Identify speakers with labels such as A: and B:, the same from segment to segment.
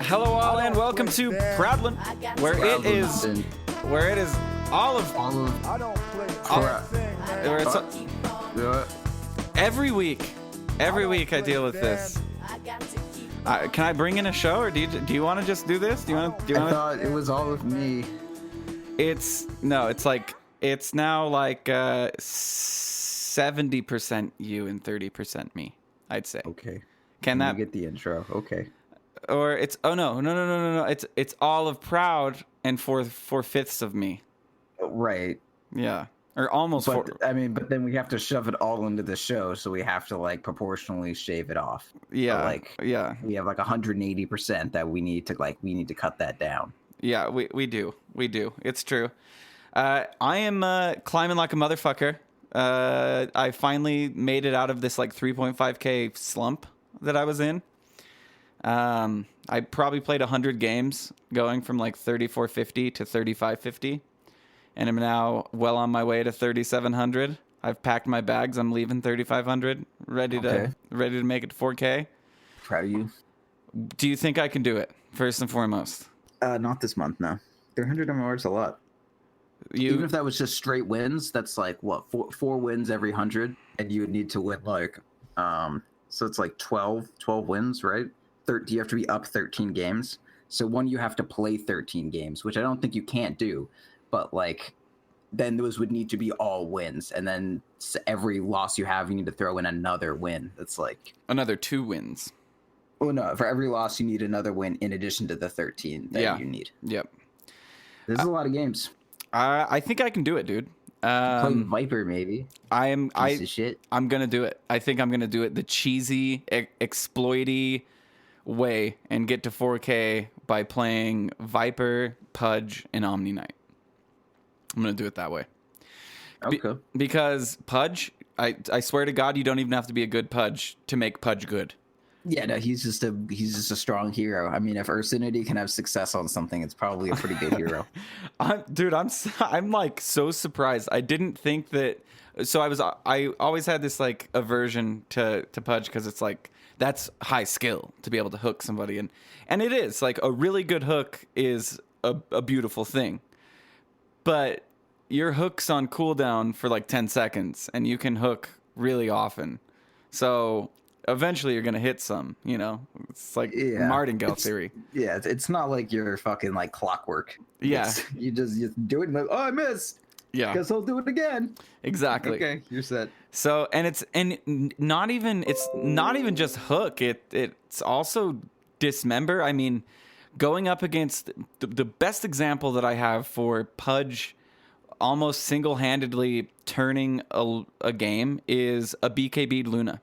A: Hello all and welcome to Proudland, where it is all of where it's every week I deal with this. Can I bring in a show, or do you want to just do this? Do you want
B: I thought it was all of me.
A: It's now like 70% you and 30% me, I'd say.
B: Okay.
A: Can that
B: get the intro? Okay.
A: Or it's no. It's all of Proud and four-fifths of me.
B: Right.
A: Yeah. Or almost.
B: But then we have to shove it all into the show, so we have to proportionally shave it off.
A: Yeah.
B: So,
A: yeah.
B: We have 180% that we need to cut that down.
A: Yeah, we do. It's true. I am climbing like a motherfucker. I finally made it out of this 3.5K slump that I was in. I probably played 100 games going from 3450 to 3550, and I'm now well on my way to 3700. I've packed my bags. I'm leaving 3500, ready to make it to 4K.
B: Proud of you.
A: Do you think I can do it? First and foremost.
B: Not this month, no. 300 MMR is a lot. Even if that was just straight wins, that's four wins every 100, and you would need to win so it's 12 wins, right? You have to be up 13 games. So you have to play 13 games, which I don't think you can't do, but then those would need to be all wins, and then every loss you have, you need to throw in another win. That's
A: another 2 wins.
B: Oh no, for every loss you need another win in addition to the 13 that you need.
A: Yep.
B: There's a lot of games.
A: I think I can do it, dude.
B: Play Viper, maybe. Piece of shit.
A: I'm gonna do it. I think I'm gonna do it the cheesy, exploity way and get to 4K by playing Viper, Pudge, and Omni Knight. I'm gonna do it that way.
B: Okay.
A: Because Pudge, I swear to God, you don't even have to be a good Pudge to make Pudge good.
B: Yeah, no, he's just a strong hero. I mean, if Ursinity can have success on something, it's probably a pretty good hero.
A: I'm so surprised. I didn't think that. So I always had this aversion to Pudge because it's that's high skill to be able to hook somebody, and it is a really good hook is a beautiful thing, but your hook's on cooldown for 10 seconds, and you can hook really often, so eventually you're gonna hit some, it's martingale theory.
B: Yeah, it's not like you're fucking clockwork.
A: Yeah,
B: you do it and I missed.
A: Yeah,
B: guess I'll do it again.
A: Exactly.
B: Okay, you're set.
A: So it's not even just hook. It's also dismember. I mean, going up against the best example that I have for Pudge almost single-handedly turning a game is a BKB'd Luna.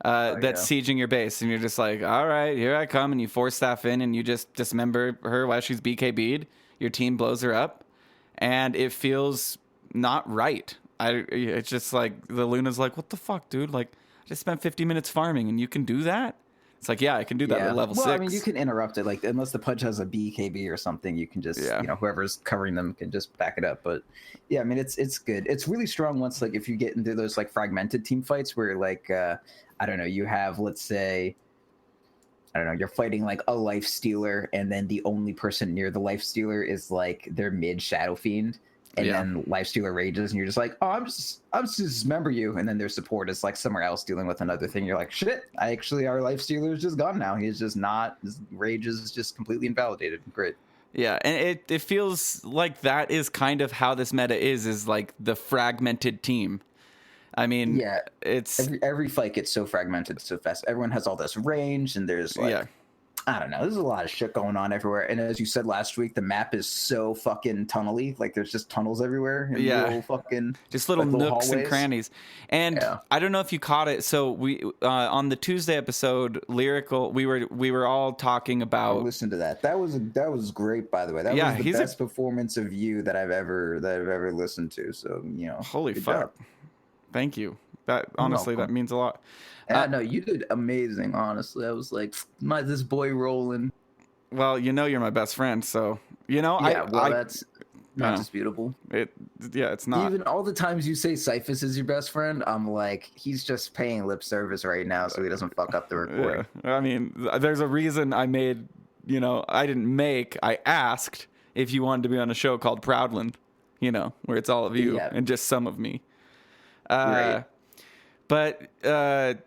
A: That's sieging your base, and you're just all right, here I come, and you force staff in, and you just dismember her while she's BKB'd. Your team blows her up, and it feels not right. It's just the Luna's what the fuck, dude? I just spent 50 minutes farming, and you can do that? It's yeah, I can do that at level 6.
B: I mean, you can interrupt it, unless the Pudge has a BKB or something, you can just, whoever's covering them can just back it up. But yeah, I mean, it's good. It's really strong once, if you get into those, fragmented team fights where, I don't know, you have, let's say, I don't know, you're fighting a life stealer, and then the only person near the life stealer is their mid Shadow Fiend, and then life stealer rages, and you're just I'm just dismember you, and then their support is somewhere else dealing with another thing. You're shit, our life stealer is just gone now. He's just not, his rage is just completely invalidated. Great.
A: Yeah, and it feels like that is kind of how this meta is the fragmented team. I mean,
B: yeah, it's every fight gets so fragmented so fast. Everyone has all this range, and there's I don't know, there's a lot of shit going on everywhere. And as you said last week, the map is so fucking tunnely. There's just tunnels everywhere. And little fucking
A: just little nooks and crannies. And I don't know if you caught it. So we on the Tuesday episode, Lyrical, we were all talking about.
B: Listen to that. That was great, by the way. That was the best performance of you that I've ever listened to. So
A: holy fuck. Job. Thank you. That honestly, that means a lot.
B: No, you did amazing. Honestly, I was this boy Roland.
A: Well, you're my best friend, so
B: that's not disputable.
A: It's not.
B: Even all the times you say Cyphus is your best friend, I'm he's just paying lip service right now, so he doesn't fuck up the recording.
A: Yeah. I mean, there's a reason I made I didn't make. I asked if you wanted to be on a show called Proudland, where it's all of you and just some of me.
B: Right.
A: But the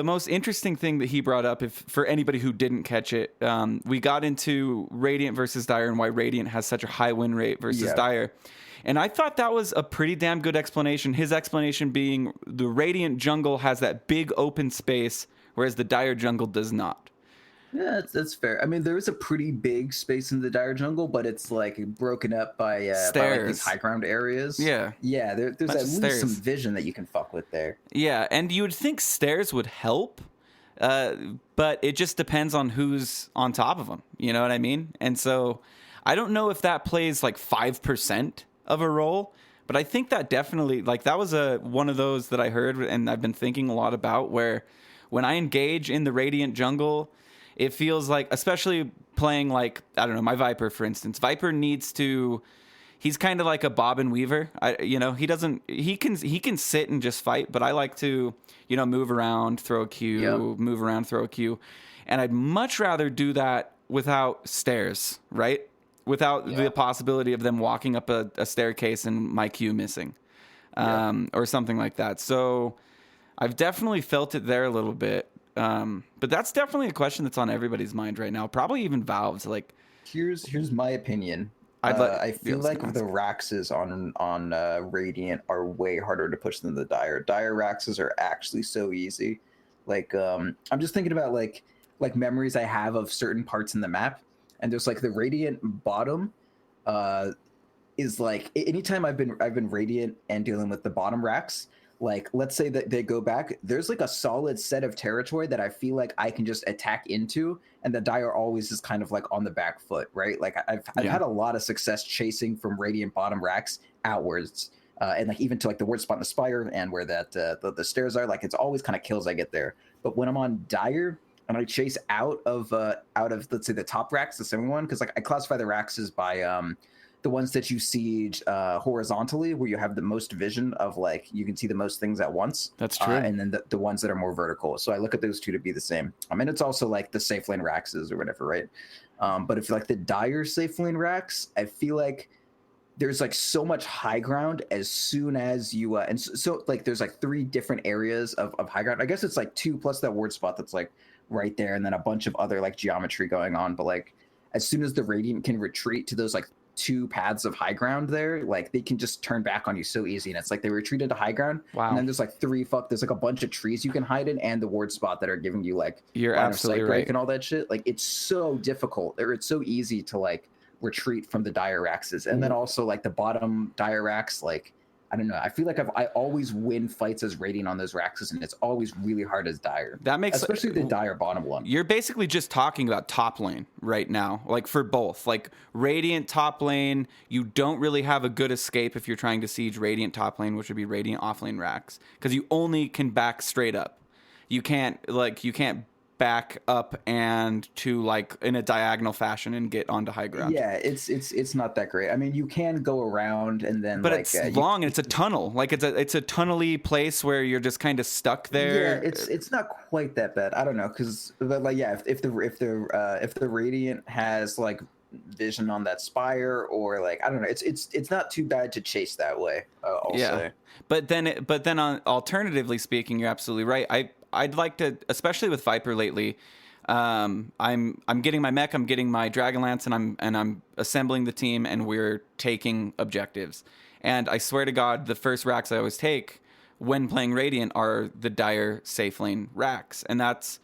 A: most interesting thing that he brought up, if for anybody who didn't catch it, we got into Radiant versus Dire and why Radiant has such a high win rate versus Dire. And I thought that was a pretty damn good explanation. His explanation being the Radiant jungle has that big open space, whereas the Dire jungle does not.
B: Yeah, that's fair. I mean, there is a pretty big space in the Dire jungle, but it's like broken up by these high ground areas.
A: Yeah.
B: Yeah, there's at least some vision that you can fuck with there.
A: Yeah, and you would think stairs would help, but it just depends on who's on top of them. You know what I mean? And so I don't know if that plays like 5% of a role, but I think that definitely, like, that was one of those that I heard and I've been thinking a lot about, where when I engage in the Radiant jungle, it feels like, especially playing like, I don't know, my Viper, for instance. Viper needs to, he's kind of like a Bob and Weaver. He can sit and just fight, but I like to, move around, throw a Q, move around, throw a Q. And I'd much rather do that without stairs, right? Without the possibility of them walking up a staircase and my Q missing, or something like that. So I've definitely felt it there a little bit. But that's definitely a question that's on everybody's mind right now. Probably even Valve's. Like,
B: here's my opinion. I feel like the Raxes on Radiant are way harder to push than the Dire. Dire Raxes are actually so easy. Like, I'm just thinking about like memories I have of certain parts in the map, and there's like the Radiant bottom is like, anytime I've been Radiant and dealing with the bottom Rax, like, let's say that they go back, there's like a solid set of territory that I feel like I can just attack into, and the Dire always is kind of like on the back foot, right? Like, I've had a lot of success chasing from Radiant bottom Racks outwards, and like even to like the word spot in the Spire and where that the stairs are, like, it's always kind of kills I get there. But when I'm on Dire and I chase out of let's say the top Racks, the second one, because like I classify the Raxes by the ones that you siege horizontally, where you have the most vision of, like, you can see the most things at once.
A: That's true.
B: And then the ones that are more vertical. So I look at those two to be the same. I mean, it's also like the safe lane Raxes or whatever, right? But if you like the Dire safe lane Rax, I feel like there's like so much high ground as soon as you and so like there's like 3 different areas of high ground. I guess it's like 2 plus that ward spot that's like right there, and then a bunch of other like geometry going on. But like as soon as the Radiant can retreat to those like 2 paths of high ground there, like they can just turn back on you so easy. And it's like they retreat into high ground.
A: Wow.
B: And then there's like there's like a bunch of trees you can hide in, and the ward spot that are giving you like
A: you're absolutely right
B: and all that shit. Like, it's so difficult, or it's so easy to like retreat from the Dire Raxes. And then also like the bottom Dire Rax, like, I don't know. I feel like I always win fights as Radiant on those Raxes, and it's always really hard as Dire.
A: That makes,
B: especially the Dire bottom one.
A: You're basically just talking about top lane right now, like for both. Like Radiant top lane, you don't really have a good escape if you're trying to siege Radiant top lane, which would be Radiant off lane Rax, because you only can back straight up. You can't back up and to like in a diagonal fashion and get onto high ground.
B: Yeah, it's not that great. I mean, you can go around and then,
A: but
B: like,
A: it's long and it's a tunnel. Like it's a tunnely place where you're just kind of stuck there.
B: Yeah, it's not quite that bad. I don't know, because like, yeah, if the Radiant has like vision on that Spire, or like, I don't know, it's not too bad to chase that way. I'll say.
A: But then on alternatively speaking, you're absolutely right. I'd like to, especially with Viper lately. I'm getting my mech, I'm getting my Dragonlance, and I'm assembling the team, and we're taking objectives. And I swear to God, the first racks I always take when playing Radiant are the Dire safe lane racks, and that's,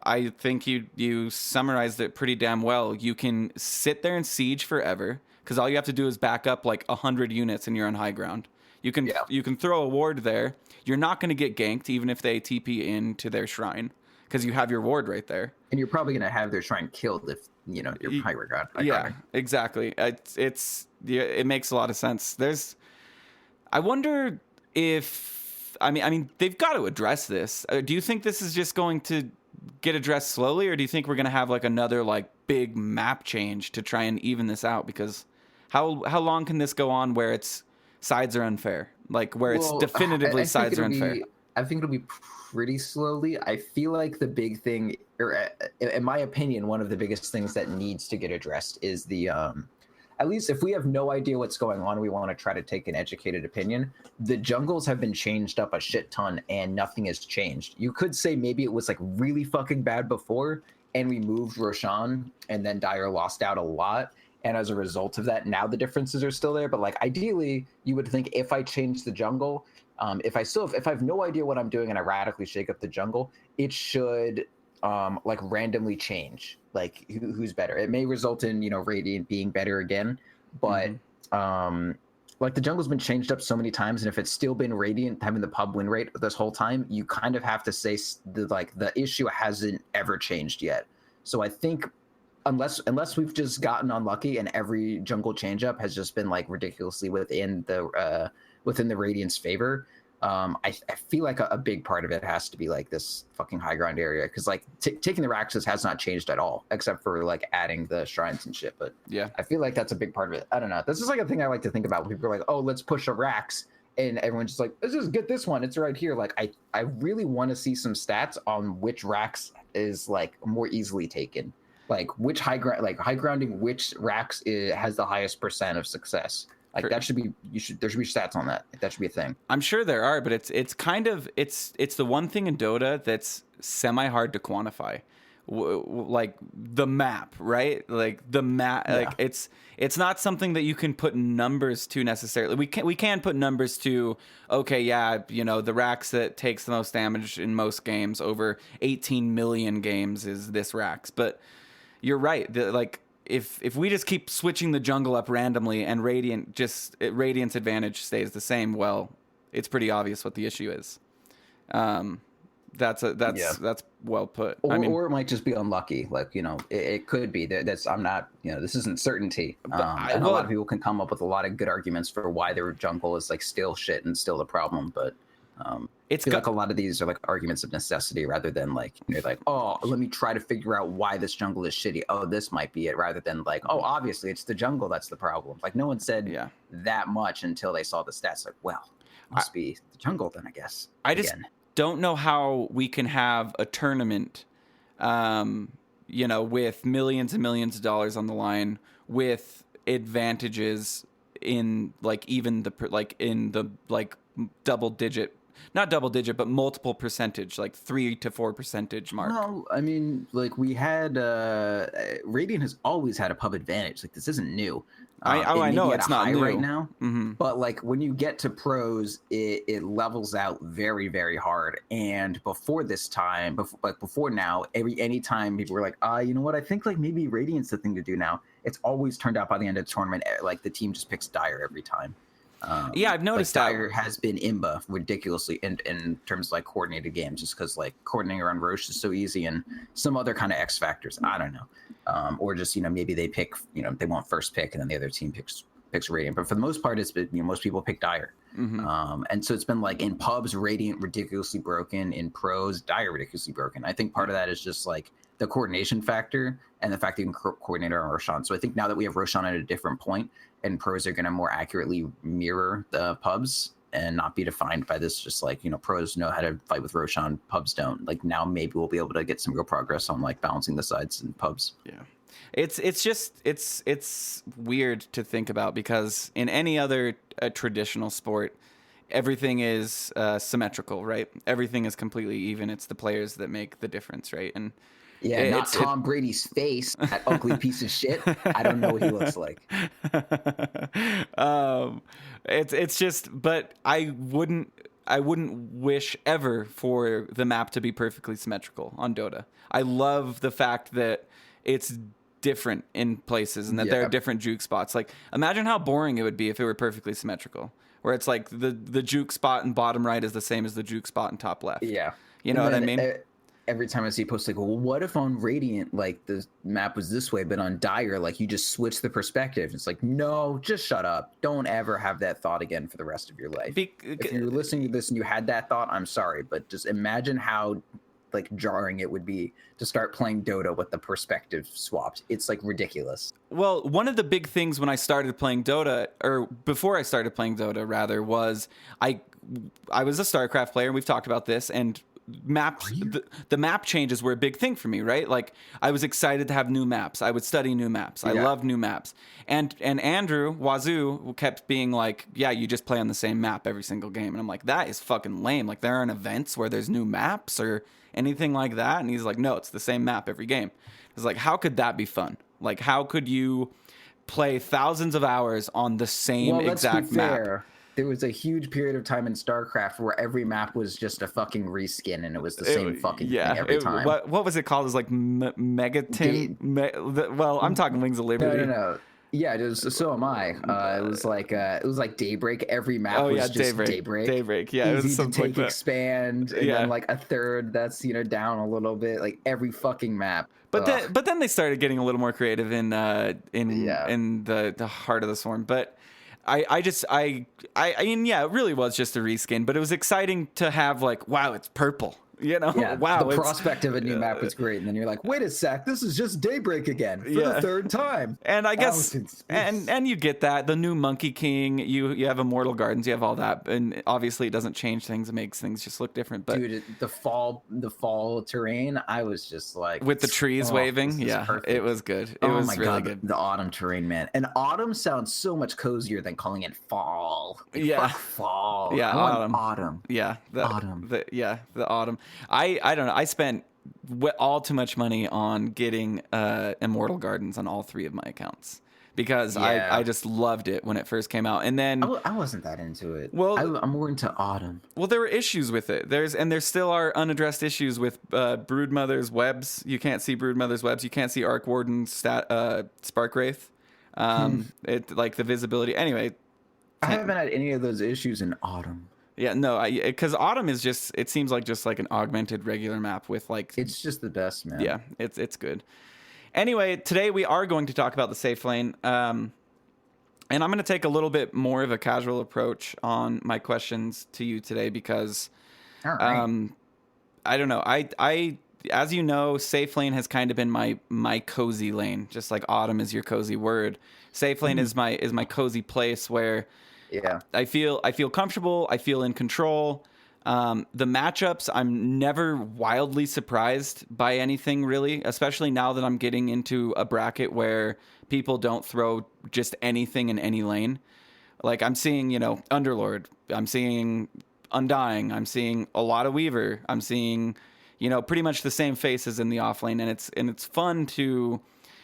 A: I think you summarized it pretty damn well. You can sit there and siege forever, because all you have to do is back up like 100 units, and you're on high ground. You can throw a ward there. You're not going to get ganked even if they TP into their shrine, because you have your ward right there.
B: And you're probably going to have their shrine killed if you're high ground.
A: Yeah, exactly. It makes a lot of sense. I wonder if I mean they've got to address this. Do you think this is just going to get addressed slowly, or do you think we're going to have like another like big map change to try and even this out? Because how long can this go on where it's sides are unfair, like where it's definitively sides are unfair?
B: I think it'll be pretty slowly. I feel like the big thing, or in my opinion, one of the biggest things that needs to get addressed is the at least if we have no idea what's going on, we want to try to take an educated opinion. The jungles have been changed up a shit ton and nothing has changed. You could say maybe it was like really fucking bad before and we moved Roshan and then Dire lost out a lot. And as a result of that, now the differences are still there. But like ideally, you would think if I change the jungle, if I have no idea what I'm doing and I radically shake up the jungle, it should like randomly change like who's better. It may result in Radiant being better again, but like the jungle's been changed up so many times, and if it's still been Radiant having the pub win rate this whole time, you kind of have to say the issue hasn't ever changed yet. So I think unless we've just gotten unlucky and every jungle change up has just been like ridiculously within the Radiant's favor. I feel like a big part of it has to be like this fucking high ground area, because like taking the Raxes has not changed at all, except for like adding the shrines and shit. But
A: yeah,
B: I feel like that's a big part of it. I don't know. This is like a thing I like to think about when people are like, oh, let's push a Rax, and everyone's just like, let's just get this one. It's right here. Like I really want to see some stats on which Rax is like more easily taken. Like which high grounding, which Rax has the highest percent of success. Like that should be there should be stats on that. Like, that should be a thing.
A: I'm sure there are, but it's kind of it's the one thing in Dota that's semi hard to quantify. Like the map, right? Like the map, yeah. Like it's not something that you can put numbers to necessarily. We can put numbers to, okay, yeah, the Rax that takes the most damage in most games over 18 million games is this Rax. But you're right. Like if we just keep switching the jungle up randomly and Radiant's advantage stays the same, well, it's pretty obvious what the issue is. That's well put.
B: Or it might just be unlucky. Like, it could be that's, I'm not, this isn't certainty. And a lot of people can come up with a lot of good arguments for why their jungle is like still shit and still the problem. But I feel like a lot of these are like arguments of necessity rather than like, like, oh, let me try to figure out why this jungle is shitty. Oh, this might be it, rather than like, oh, obviously it's the jungle that's the problem. Like no one said that much until they saw the stats. Like, well, must be the jungle then, I guess.
A: I just don't know how we can have a tournament, with millions and millions of dollars on the line, with advantages in like even the double digit. Not double digit, but multiple percentage, like 3 to 4% mark.
B: No, I mean, like we had Radiant has always had a pub advantage. Like this isn't new.
A: I know it's not new
B: right now, but like when you get to pros, it levels out very, very hard. And before this time, before now, any time people were like, you know what? I think like maybe Radiant's the thing to do now. It's always turned out by the end of the tournament, like the team just picks Dire every time.
A: I've noticed
B: like Dire has been imba ridiculously in terms of like coordinated games, just because like coordinating around Roche is so easy, and some other kind of X factors. I don't know, or just maybe they pick they want first pick and then the other team picks Radiant, but for the most part it's been most people pick Dire, and so it's been like in pubs Radiant ridiculously broken, in pros Dire ridiculously broken. I think part of that is just like the coordination factor and the fact that you can coordinate around Roshan. So I think now that we have Roshan at a different point, and pros are going to more accurately mirror the pubs and not be defined by this, just like, pros know how to fight with Roshan, pubs don't. Like now maybe we'll be able to get some real progress on like balancing the sides in pubs.
A: Yeah. It's weird to think about, because in any other traditional sport, everything is symmetrical, right? Everything is completely even. It's the players that make the difference, right? And
B: yeah, not Tom Brady's face, that ugly piece of shit. I don't know what he looks like.
A: It's just, but I wouldn't wish ever for the map to be perfectly symmetrical on Dota. I love the fact that it's different in places and that there are different juke spots. Like imagine how boring it would be if it were perfectly symmetrical, where it's like the juke spot in bottom right is the same as the juke spot in top left.
B: Yeah.
A: You know what I mean?
B: Every time I see posts like, well, what if on Radiant, like the map was this way, but on Dire, like you just switch the perspective? It's like, no, just shut up. Don't ever have that thought again for the rest of your life. If you're listening to this and you had that thought, I'm sorry, but just imagine how like jarring it would be to start playing Dota with the perspective swapped. It's like ridiculous.
A: Well, one of the big things when I started playing Dota, or before I started playing Dota rather, was I I was a StarCraft player, and we've talked about this, and maps, the map changes were a big thing for me, right? Like, I was excited to have new maps. I would study new maps. I love new maps. And Andrew Wazoo kept being like, yeah, you just play on the same map every single game. And I'm like, that is fucking lame. Like, there aren't events where there's new maps or anything like that. And he's like, no, it's the same map every game. I was like, how could that be fun? Like, how could you play thousands of hours on the same exact map?
B: There was a huge period of time in StarCraft where every map was just a fucking reskin, and it was the same fucking thing every time.
A: What was it called? It was like Megaton. Well, I'm talking Wings of Liberty.
B: No. Yeah, it was, so am I. It was like Daybreak. Every map was just Daybreak.
A: Daybreak, yeah.
B: Easy
A: it was
B: to take,
A: like
B: expand, and then like a third that's down a little bit. Like every fucking map.
A: But then they started getting a little more creative in the Heart of the Swarm. But I mean, yeah, it really was just a reskin, but it was exciting to have like, wow, it's purple. Wow.
B: The prospect of a new map was great, and then you're like, wait a sec, this is just Daybreak again for the third time.
A: And I guess, and you get that the new Monkey King, you have Immortal Gardens, you have all that, and obviously it doesn't change things; it makes things just look different. But
B: dude, the fall terrain, I was just like,
A: with the trees waving, it was good. It was really good.
B: The autumn terrain, man, and autumn sounds so much cozier than calling it fall. Fuck fall.
A: Yeah,
B: autumn.
A: Yeah,
B: autumn.
A: The autumn. I don't know. I spent all too much money on getting Immortal Gardens on all 3 of my accounts because I just loved it when it first came out. And then
B: I wasn't that into it.
A: Well,
B: I'm more into autumn.
A: Well, there were issues with it. There still are unaddressed issues with Broodmother's webs. You can't see Broodmother's webs. You can't see Arc Warden's Spark Wraith. It like the visibility. Anyway,
B: I haven't had any of those issues in autumn.
A: Yeah, no, because autumn is it seems like just like an augmented regular map with like...
B: It's just the best, man.
A: Yeah, it's good. Anyway, today we are going to talk about the safe lane. And I'm going to take a little bit more of a casual approach on my questions to you today because...
B: All right.
A: I don't know. I as you know, safe lane has kind of been my cozy lane, just like autumn is your cozy word. Safe lane is my cozy place where...
B: Yeah,
A: I feel comfortable. I feel in control. The matchups, I'm never wildly surprised by anything really, especially now that I'm getting into a bracket where people don't throw just anything in any lane. Like I'm seeing, Underlord. I'm seeing Undying. I'm seeing a lot of Weaver. I'm seeing, pretty much the same faces in the off lane, and it's fun to,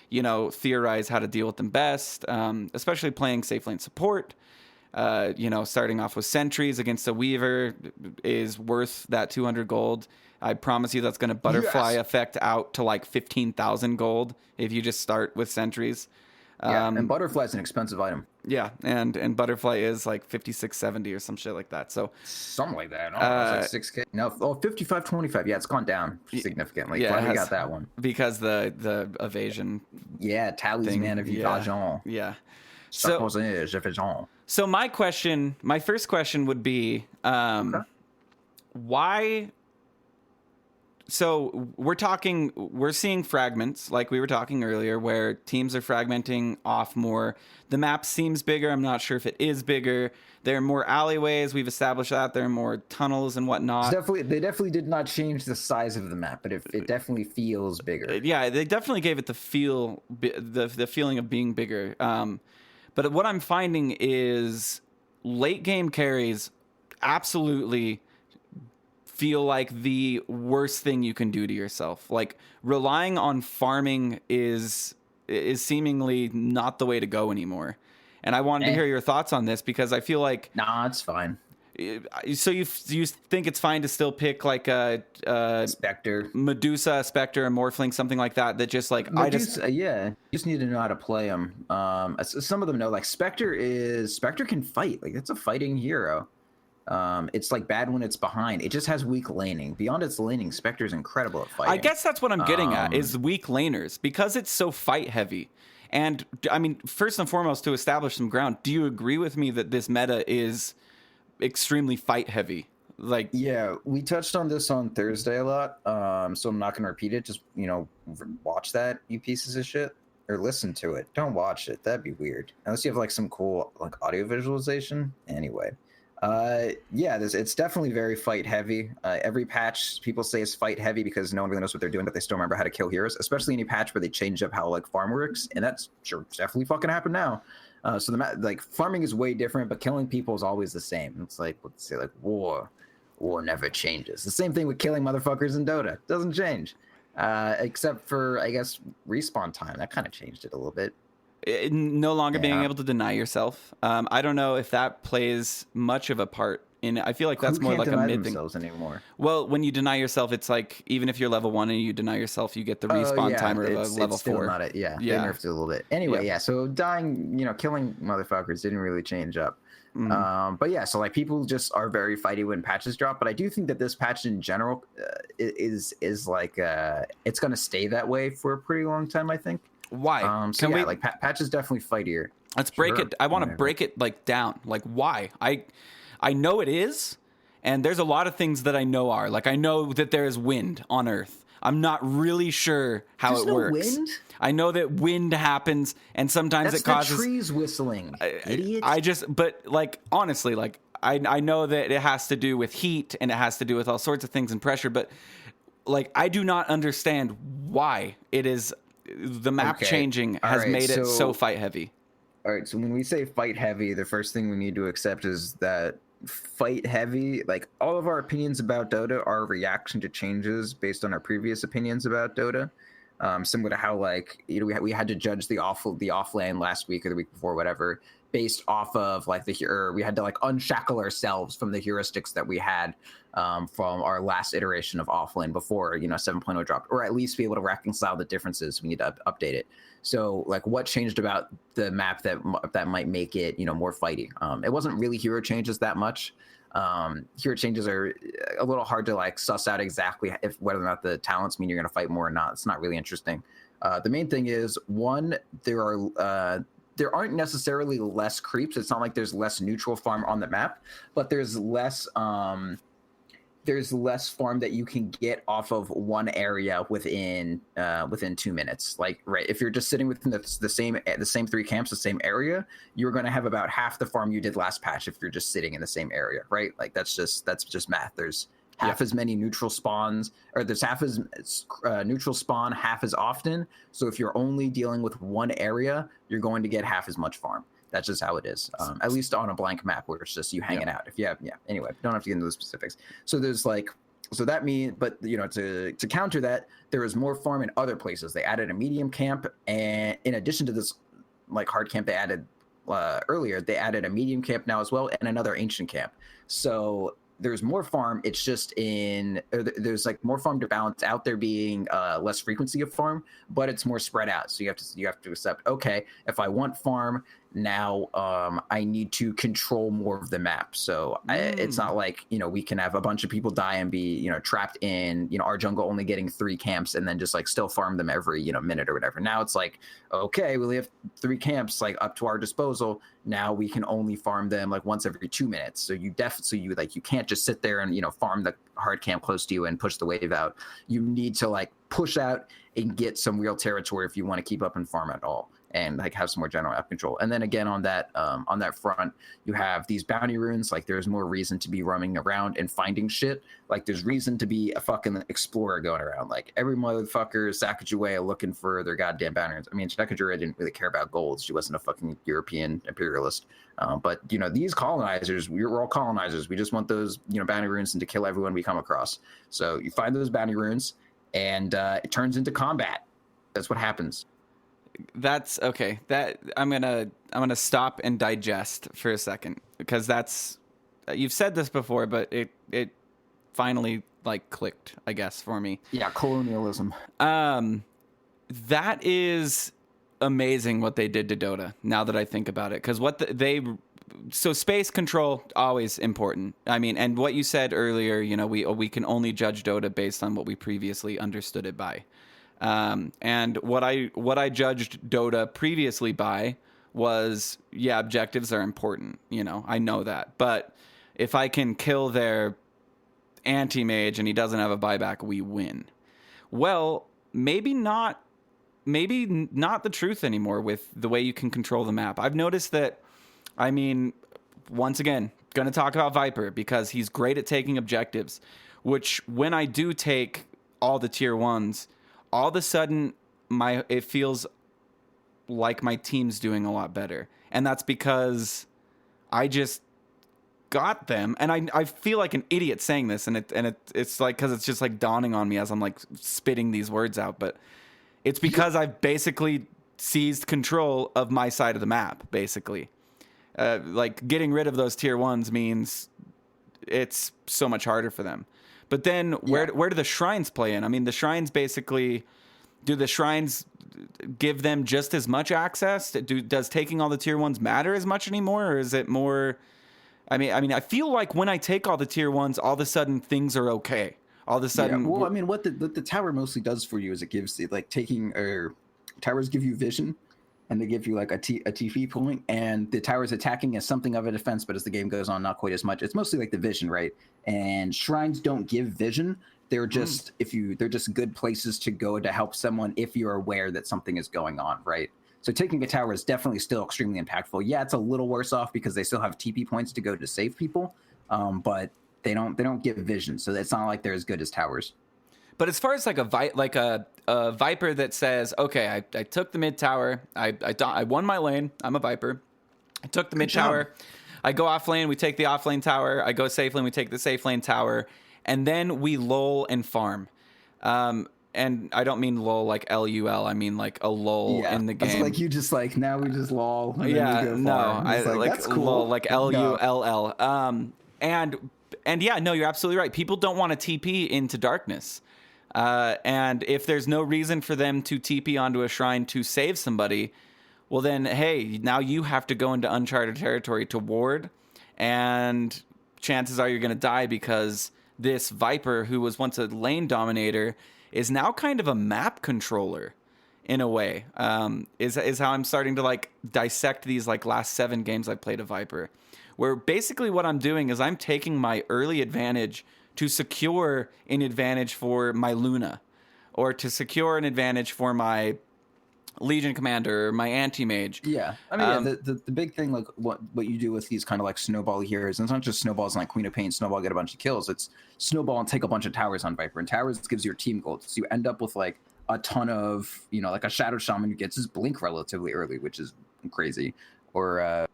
A: theorize how to deal with them best, especially playing safe lane support. Starting off with sentries against a Weaver is worth that 200 gold. I promise you that's going to butterfly effect out to like 15,000 gold if you just start with sentries.
B: And butterfly's an expensive item.
A: Yeah, and butterfly is like 5670 or some shit like that. So
B: something like that. It's like 6K. No, 5525. Yeah, it's gone down significantly. Yeah, we got that one
A: because the evasion.
B: Yeah, talisman of evasion.
A: Yeah.
B: So
A: my first question would be, why? So we're seeing fragments like we were talking earlier where teams are fragmenting off more. The map seems bigger. I'm not sure if it is bigger. There are more alleyways. We've established that. There are more tunnels and whatnot.
B: They definitely did not change the size of the map, but it definitely feels bigger.
A: Yeah, they definitely gave it the feeling of being bigger. But what I'm finding is late game carries absolutely feel like the worst thing you can do to yourself. Like relying on farming is seemingly not the way to go anymore. And I wanted to hear your thoughts on this because I feel like...
B: Nah, it's fine.
A: So you think it's fine to still pick like a
B: Spectre,
A: Medusa, Spectre, a Morphling, something like that just like
B: Medusa, you just need to know how to play them. Some of them know like Spectre can fight, like it's a fighting hero. It's like bad when it's behind. It just has weak laning. Beyond its laning, Spectre is incredible at fighting.
A: I guess that's what I'm getting at is weak laners because it's so fight heavy. And I mean, first and foremost, to establish some ground, do you agree with me that this meta is extremely fight heavy? Like,
B: yeah, we touched on this on Thursday a lot, so I'm not gonna repeat it. Just watch that, you pieces of shit, or listen to it. Don't watch it, that'd be weird unless you have like some cool like audio visualization. Anyway, Yeah, it's definitely very fight heavy. Every patch, people say is fight heavy because no one really knows what they're doing, but they still remember how to kill heroes. Especially any patch where they change up how like farm works, and that's sure definitely fucking happened now. So like farming is way different, but killing people is always the same. It's like let's say like war never changes. The same thing with killing motherfuckers in Dota, doesn't change, except for I guess respawn time. That kind of changed it a little bit.
A: No longer being able to deny yourself. I don't know if that plays much of a part in it. I feel like that's more like a mid thing.
B: Anymore.
A: Well, when you deny yourself, it's like even if you're level 1 and you deny yourself, you get the respawn timer of a level 4.
B: Not it. Yeah, they nerfed it a little bit. Anyway, yeah. So dying, killing motherfuckers didn't really change up. But yeah, so like people just are very fighty when patches drop. But I do think that this patch in general is like it's gonna stay that way for a pretty long time. I think.
A: Why?
B: So yeah, like patch is definitely fightier.
A: Let's break it. I want to break it like down. Like why? I know it is, and there's a lot of things that I know are. Like I know that there is wind on Earth. I'm not really sure how it works. Wind? I know that wind happens, and sometimes it causes
B: the trees whistling. Idiot.
A: But like honestly, like I know that it has to do with heat and it has to do with all sorts of things and pressure, but like I do not understand why it is. The map changing has made it so fight heavy.
B: All right, so when we say fight heavy, the first thing we need to accept is that fight heavy, like all of our opinions about Dota are a reaction to changes based on our previous opinions about Dota. Similar to how like we had to judge the offlane last week or the week before, whatever, based off of like we had to like unshackle ourselves from the heuristics that we had from our last iteration of offlane before 7.0 dropped, or at least be able to reconcile the differences. We need to update it. So like what changed about the map that might make it more fighty? It wasn't really hero changes that much. Hero changes are a little hard to like suss out exactly whether or not the talents mean you're going to fight more or not. It's not really interesting. The main thing is one, there aren't necessarily less creeps. It's not like there's less neutral farm on the map, but there's less farm that you can get off of one area within 2 minutes. Like, right, if you're just sitting within the same 3 camps, the same area, you're going to have about half the farm you did last patch if you're just sitting in the same area, right? Like that's just math. There's half as many neutral spawns, or there's half as neutral spawn half as often. So if you're only dealing with one area, you're going to get half as much farm. That's just how it is. At least on a blank map where it's just you hanging out. If you have, anyway, don't have to get into the specifics. So there's like, so that means, but to counter that, there is more farm in other places. They added a medium camp, and in addition to this like hard camp they added earlier, they added a medium camp now as well, and another ancient camp. So there's more farm. It's just there's like more farm to balance out there being less frequency of farm, but it's more spread out. So you have to accept, okay, if I want farm now, I need to control more of the map. So it's not like we can have a bunch of people die and be trapped in our jungle only getting 3 camps and then just like still farm them every minute or whatever. Now it's like, okay, we only have 3 camps like up to our disposal. Now we can only farm them like once every 2 minutes. So you can't just sit there and farm the hard camp close to you and push the wave out. You need to like push out and get some real territory if you want to keep up and farm at all, and like have some more general app control. And then again on that front, you have these bounty runes. Like there's more reason to be roaming around and finding shit. Like there's reason to be a fucking explorer going around. Like every motherfucker is Sacagawea looking for their goddamn bounty runes. I mean, Sacagawea didn't really care about gold. She wasn't a fucking European imperialist. But these colonizers, we're all colonizers. We just want those bounty runes and to kill everyone we come across. So you find those bounty runes, and it turns into combat. That's what happens.
A: That's okay. That I'm gonna stop and digest for a second, because that's, you've said this before, but it finally like clicked, I guess, for me.
B: Yeah, colonialism.
A: That is amazing what they did to Dota. Now that I think about it, because so space control, always important. I mean, and what you said earlier, we can only judge Dota based on what we previously understood it by. And what I judged Dota previously by was, objectives are important. I know that. But if I can kill their anti-mage and he doesn't have a buyback, we win. Well, maybe not the truth anymore with the way you can control the map. I've noticed that, I mean, once again, going to talk about Viper because he's great at taking objectives, which when I do take all the tier 1s, all of a sudden it feels like my team's doing a lot better. And that's because I just got them. And I feel like an idiot saying this, and it's like, because it's just like dawning on me as I'm like spitting these words out, but it's because I've basically seized control of my side of the map, basically. Like getting rid of those tier 1s means it's so much harder for them. But then where do the shrines play in? I mean, the shrines basically, do the shrines give them just as much access? Does taking all the tier 1s matter as much anymore, or is it more? I mean, I feel like when I take all the tier 1s, all of a sudden things are okay. All of a sudden,
B: yeah, well, I mean, what the tower mostly does for you is it gives like towers give you vision, and they give you like a TP point, and the towers attacking as something of a defense, but as the game goes on, not quite as much. It's mostly like the vision, right? And shrines don't give vision. They're just they're just good places to go to help someone if you're aware that something is going on, right? So taking a tower is definitely still extremely impactful. Yeah, it's a little worse off because they still have TP points to go to save people, but they don't give vision, so it's not like they're as good as towers.
A: But as far as like a Viper that says, okay, I took the mid tower, I won my lane, I'm a Viper. I took the mid tower, I go off lane, we take the off lane tower, I go safe lane, we take the safe lane tower, and then we lull and farm. And I don't mean lull like LUL, I mean like a lull in the game.
B: It's like you just like, now we just lull. And
A: yeah,
B: then we go
A: no,
B: farm.
A: I like
B: that's cool.
A: lull, like LULL. And yeah, no, you're absolutely right. People don't want to TP into darkness. And if there's no reason for them to TP onto a shrine to save somebody, well then, hey, now you have to go into uncharted territory to ward, and chances are you're going to die because this Viper, who was once a lane dominator, is now kind of a map controller in a way. Is how I'm starting to like dissect these like last 7 games I played a Viper, where basically what I'm doing is I'm taking my early advantage to secure an advantage for my Luna, or to secure an advantage for my Legion Commander, or my Anti-Mage.
B: Yeah, I mean, the big thing, like what you do with these kind of like snowball heroes, and it's not just snowballs like Queen of Pain, snowball, get a bunch of kills. It's snowball and take a bunch of towers on Viper, and towers gives your team gold. So you end up with like a ton of, like a Shadow Shaman who gets his blink relatively early, which is crazy, or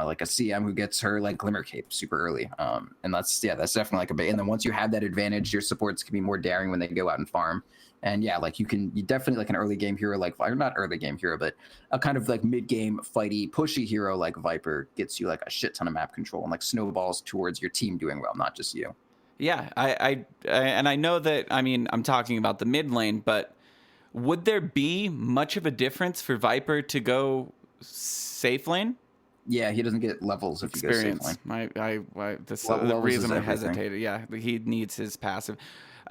B: like a CM who gets her like Glimmer Cape super early. And that's definitely like a bit. And then once you have that advantage, your supports can be more daring when they go out and farm. And yeah, like you definitely like an early game hero, like, or not early game hero, but a kind of like mid game fighty pushy hero like Viper gets you like a shit ton of map control and like snowballs towards your team doing well, not just you.
A: Yeah, I know that, I mean, I'm talking about the mid lane, but would there be much of a difference for Viper to go safe lane?
B: Yeah, he doesn't get levels if he goes safe lane.
A: That's the reason I hesitated. Yeah, he needs his passive.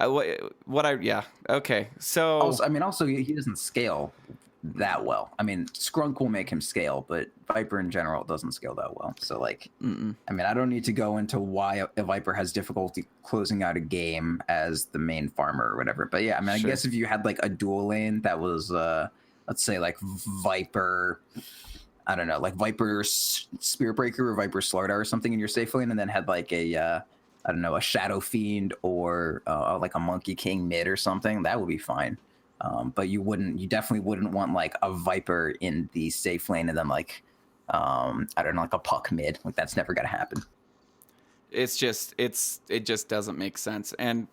A: Okay. So
B: also he doesn't scale that well. I mean, Skrunk will make him scale, but Viper in general doesn't scale that well. So like, I mean, I don't need to go into why a Viper has difficulty closing out a game as the main farmer or whatever. But yeah, I mean, I guess if you had like a dual lane that was, let's say like Viper, I don't know, like Viper Spearbreaker or Viper Slardar or something in your safe lane, and then had like a I don't know, a Shadow Fiend or like a Monkey King mid or something, that would be fine. But you definitely wouldn't want like a Viper in the safe lane and then like, I don't know, like a Puck mid. Like that's never gonna happen.
A: It just doesn't make sense. And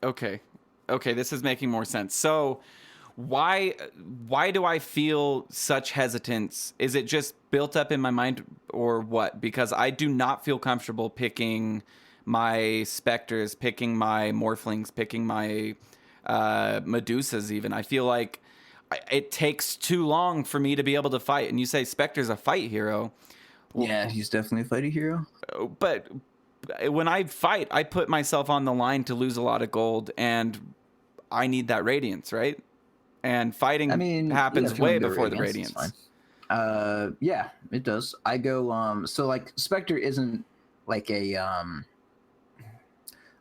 A: okay, this is making more sense. So why do I feel such hesitance? Is it just built up in my mind or what? Because I do not feel comfortable picking my Spectres, picking my Morphlings, picking my Medusas even. I feel like it takes too long for me to be able to fight. And you say Spectre's a fight hero.
B: Well, yeah, he's definitely a fighting hero.
A: But when I fight, I put myself on the line to lose a lot of gold, and I need that Radiance, right? And fighting happens way before the Radiance.
B: Yeah, it does. I go, so like Spectre isn't like a,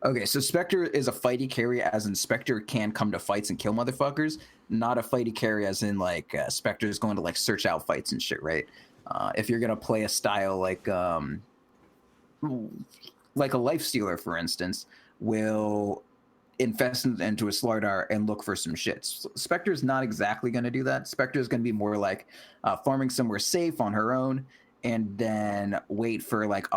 B: okay, so Spectre is a fighty carry as in Spectre can come to fights and kill motherfuckers, not a fighty carry as in like Spectre is going to like search out fights and shit, right? If you're going to play a style like, like a life stealer, for instance, will infest into a Slardar and look for some shits. Spectre's not exactly going to do that. Spectre's going to be more like farming somewhere safe on her own, and then wait for like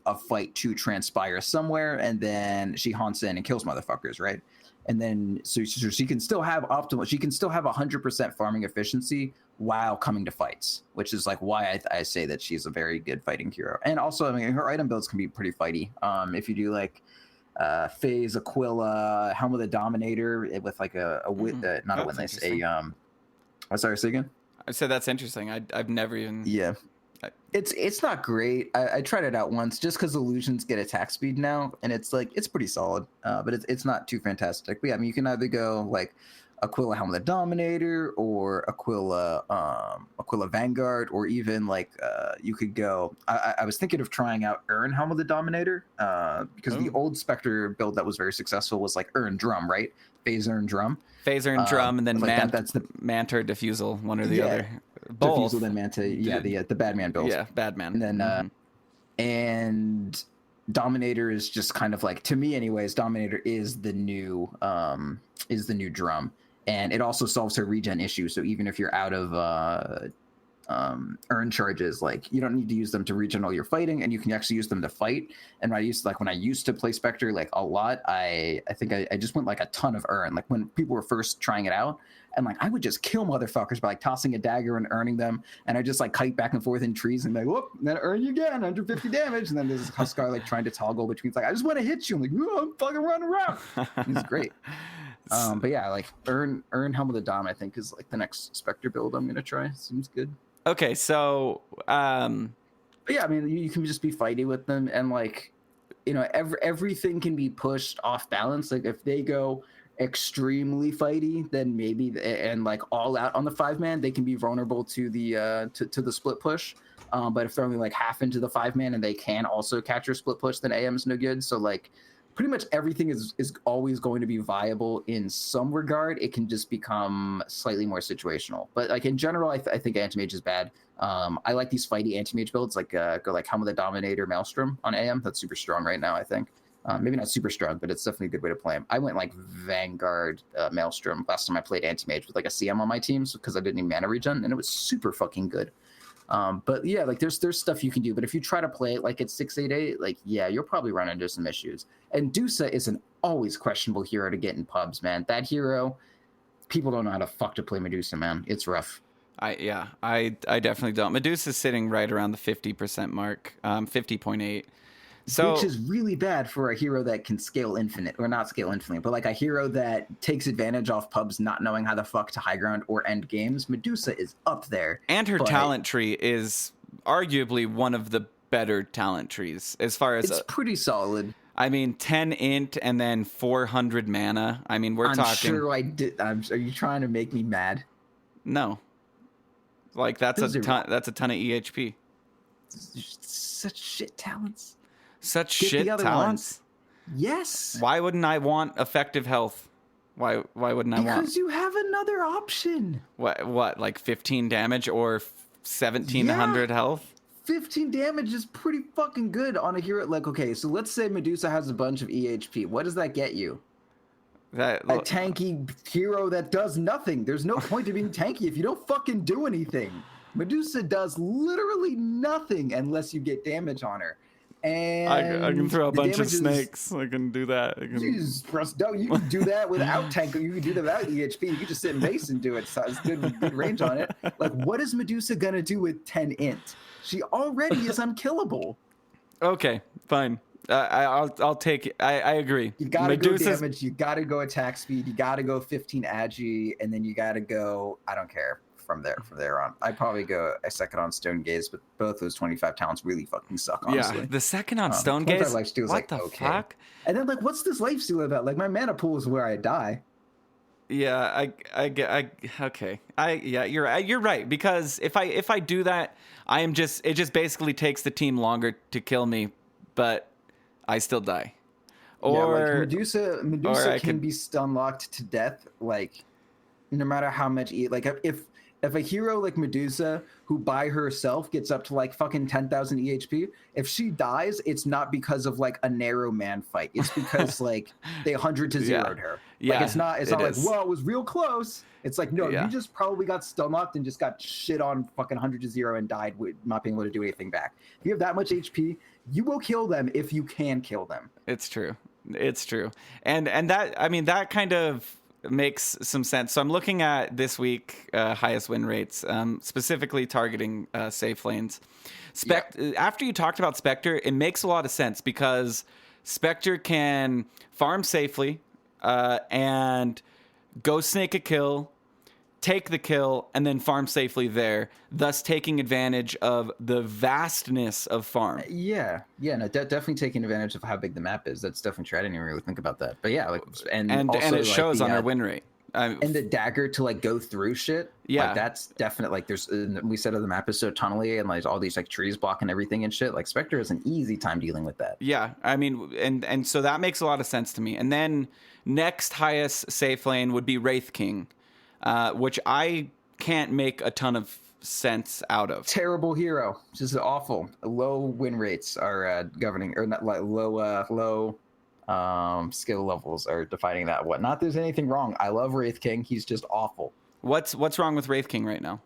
B: a fight to transpire somewhere, and then she haunts in and kills motherfuckers, right? And then so she can still have 100% farming efficiency while coming to fights, which is like why I say that she's a very good fighting hero. And also, I mean, her item builds can be pretty fighty. If you do like Phase, Aquila, Helm of the Dominator with like not a witness, sorry, say again?
A: I said that's interesting. I've never even...
B: Yeah. It's not great. I tried it out once just because illusions get attack speed now, and it's like it's pretty solid, but it's not too fantastic. But yeah, I mean, you can either go like Aquila Helm of the Dominator or Aquila Vanguard, or even like you could go. I was thinking of trying out Urn Helm of the Dominator because the old Spectre build that was very successful was like Urn Drum, right? Phase Urn Drum.
A: Phaser and Drum, and then
B: like that's the
A: Manta or Diffusal, one or the other.
B: Both. Diffusal, then Manta. Yeah, the Badman build.
A: Yeah, Badman.
B: And then and Dominator is just kind of like, to me anyways, Dominator is the new Drum, and it also solves her regen issue. So even if you're out of Urn charges, like you don't need to use them to regen all your fighting, and you can actually use them to fight. And when I used to play Spectre like a lot, I think I just went like a ton of Urn, like when people were first trying it out, and like I would just kill motherfuckers by like tossing a dagger and earning them, and I just like kite back and forth in trees and be like, whoop, and then earn you again 150 damage, and then there's Huskar like trying to toggle between, like I just want to hit you, I'm like, I'm fucking running around. It's great. But yeah, like Urn Helm of the Dom I think is like the next Spectre build I'm gonna try. Seems good.
A: Okay, so
B: but yeah, I mean, you can just be fighty with them, and like, you know, everything can be pushed off balance. Like if they go extremely fighty, then maybe, and like all out on the 5-man, they can be vulnerable to the to the split push. But if they're only like half into the 5-man and they can also catch your split push, then AM's no good. So like pretty much everything is always going to be viable in some regard. It can just become slightly more situational. But like in general, I think Anti-Mage is bad. I like these fighty Anti-Mage builds, like go like Helm of the Dominator, Maelstrom on AM. That's super strong right now, I think. Maybe not super strong, but it's definitely a good way to play him. I went like Vanguard Maelstrom last time I played Anti-Mage with like a CM on my team because I didn't need mana regen, and it was super fucking good. But yeah, like there's stuff you can do, but if you try to play it like it's 688, like yeah, you'll probably run into some issues. And Dusa is an always questionable hero to get in pubs, man. That hero, people don't know how to fuck to play Medusa, man. It's rough.
A: I definitely don't. Medusa's sitting right around the 50% mark, 50.8. So,
B: which is really bad for a hero that can scale infinite, or not scale infinite, but like a hero that takes advantage off pubs not knowing how the fuck to high ground or end games. Medusa is up there.
A: And her talent tree is arguably one of the better talent trees as far as...
B: It's pretty solid.
A: I mean, 10 int and then 400 mana. I mean, I'm talking...
B: sure I did. Are you trying to make me mad?
A: No. Like, that's a ton of EHP.
B: Such shit talents.
A: Such shit talents?
B: Yes.
A: Why wouldn't I want effective health? Why wouldn't I want?
B: Because you have another option.
A: What, like 15 damage or 1700 health?
B: 15 damage is pretty fucking good on a hero. Like, okay, so let's say Medusa has a bunch of EHP. What does that get you? A tanky hero that does nothing. There's no point to being tanky if you don't fucking do anything. Medusa does literally nothing unless you get damage on her. And
A: I can throw a bunch of snakes. I can do that.
B: Jesus Christ, no, you can do that without tank. You can do that without EHP. You can just sit in base and do it. So it's good range on it. Like, what is Medusa gonna do with 10 int? She already is unkillable.
A: Okay, fine. I'll take it. I agree.
B: You gotta go damage. You gotta go attack speed. You gotta go 15 agi, and then you gotta go. I don't care. From there on, I'd probably go a second on Stone Gaze, but both those 25 talents really fucking suck, honestly.
A: Yeah, the second on Stone Gaze, what like, the fuck?
B: And then, like, what's this life steal about? Like, my mana pool is where I die.
A: Yeah, okay. You're right, because if I do that, it just basically takes the team longer to kill me, but I still die. Or
B: yeah, like Medusa can be stun locked to death, like no matter how much like if if a hero like Medusa, who by herself gets up to like fucking 10,000 EHP, if she dies, it's not because of like a narrow man fight. It's because like they 100 to 0'd her.
A: Yeah,
B: like it's not like,
A: is.
B: well, it was real close. It's like, no,
A: Yeah.
B: you just probably got stomached and just got shit on fucking 100 to 0 and died with not being able to do anything back. If you have that much HP, you will kill them if you can kill them.
A: It's true. And that, I mean, that kind of makes some sense. So I'm looking at this week highest win rates, specifically targeting safe lanes. After you talked about Spectre, it makes a lot of sense because Spectre can farm safely and go snake a kill, take the kill, and then farm safely there, thus taking advantage of the vastness of farm.
B: Yeah, no, definitely taking advantage of how big the map is. That's definitely true. I didn't even really think about that. But yeah, like, and
A: it shows on our win rate.
B: And the dagger to like go through shit.
A: Yeah,
B: like, that's definitely like there's. We said the map is so tunnely and like all these like trees blocking everything and shit. Like Spectre has an easy time dealing with that.
A: Yeah, I mean, and so that makes a lot of sense to me. And then next highest safe lane would be Wraith King. Which I can't make a ton of sense out of.
B: Terrible hero, just awful. Low win rates are governing, or not like low skill levels are defining that. What? Not there's anything wrong. I love Wraith King. He's just awful.
A: What's wrong with Wraith King right now?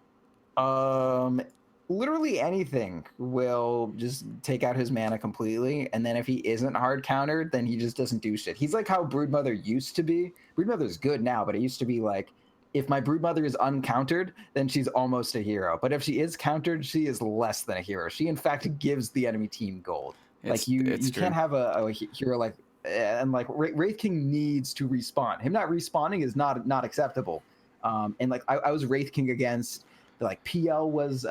B: Literally anything will just take out his mana completely, and then if he isn't hard countered, then he just doesn't do shit. He's like how Broodmother used to be. Broodmother's good now, but it used to be like, if my Broodmother is uncountered, then she's almost a hero. But if she is countered, she is less than a hero. She, in fact, gives the enemy team gold. Like, you can't have a hero like... And, like, Wraith King needs to respawn. Him not respawning is not acceptable. And, like, I was Wraith King against... Like, PL was... They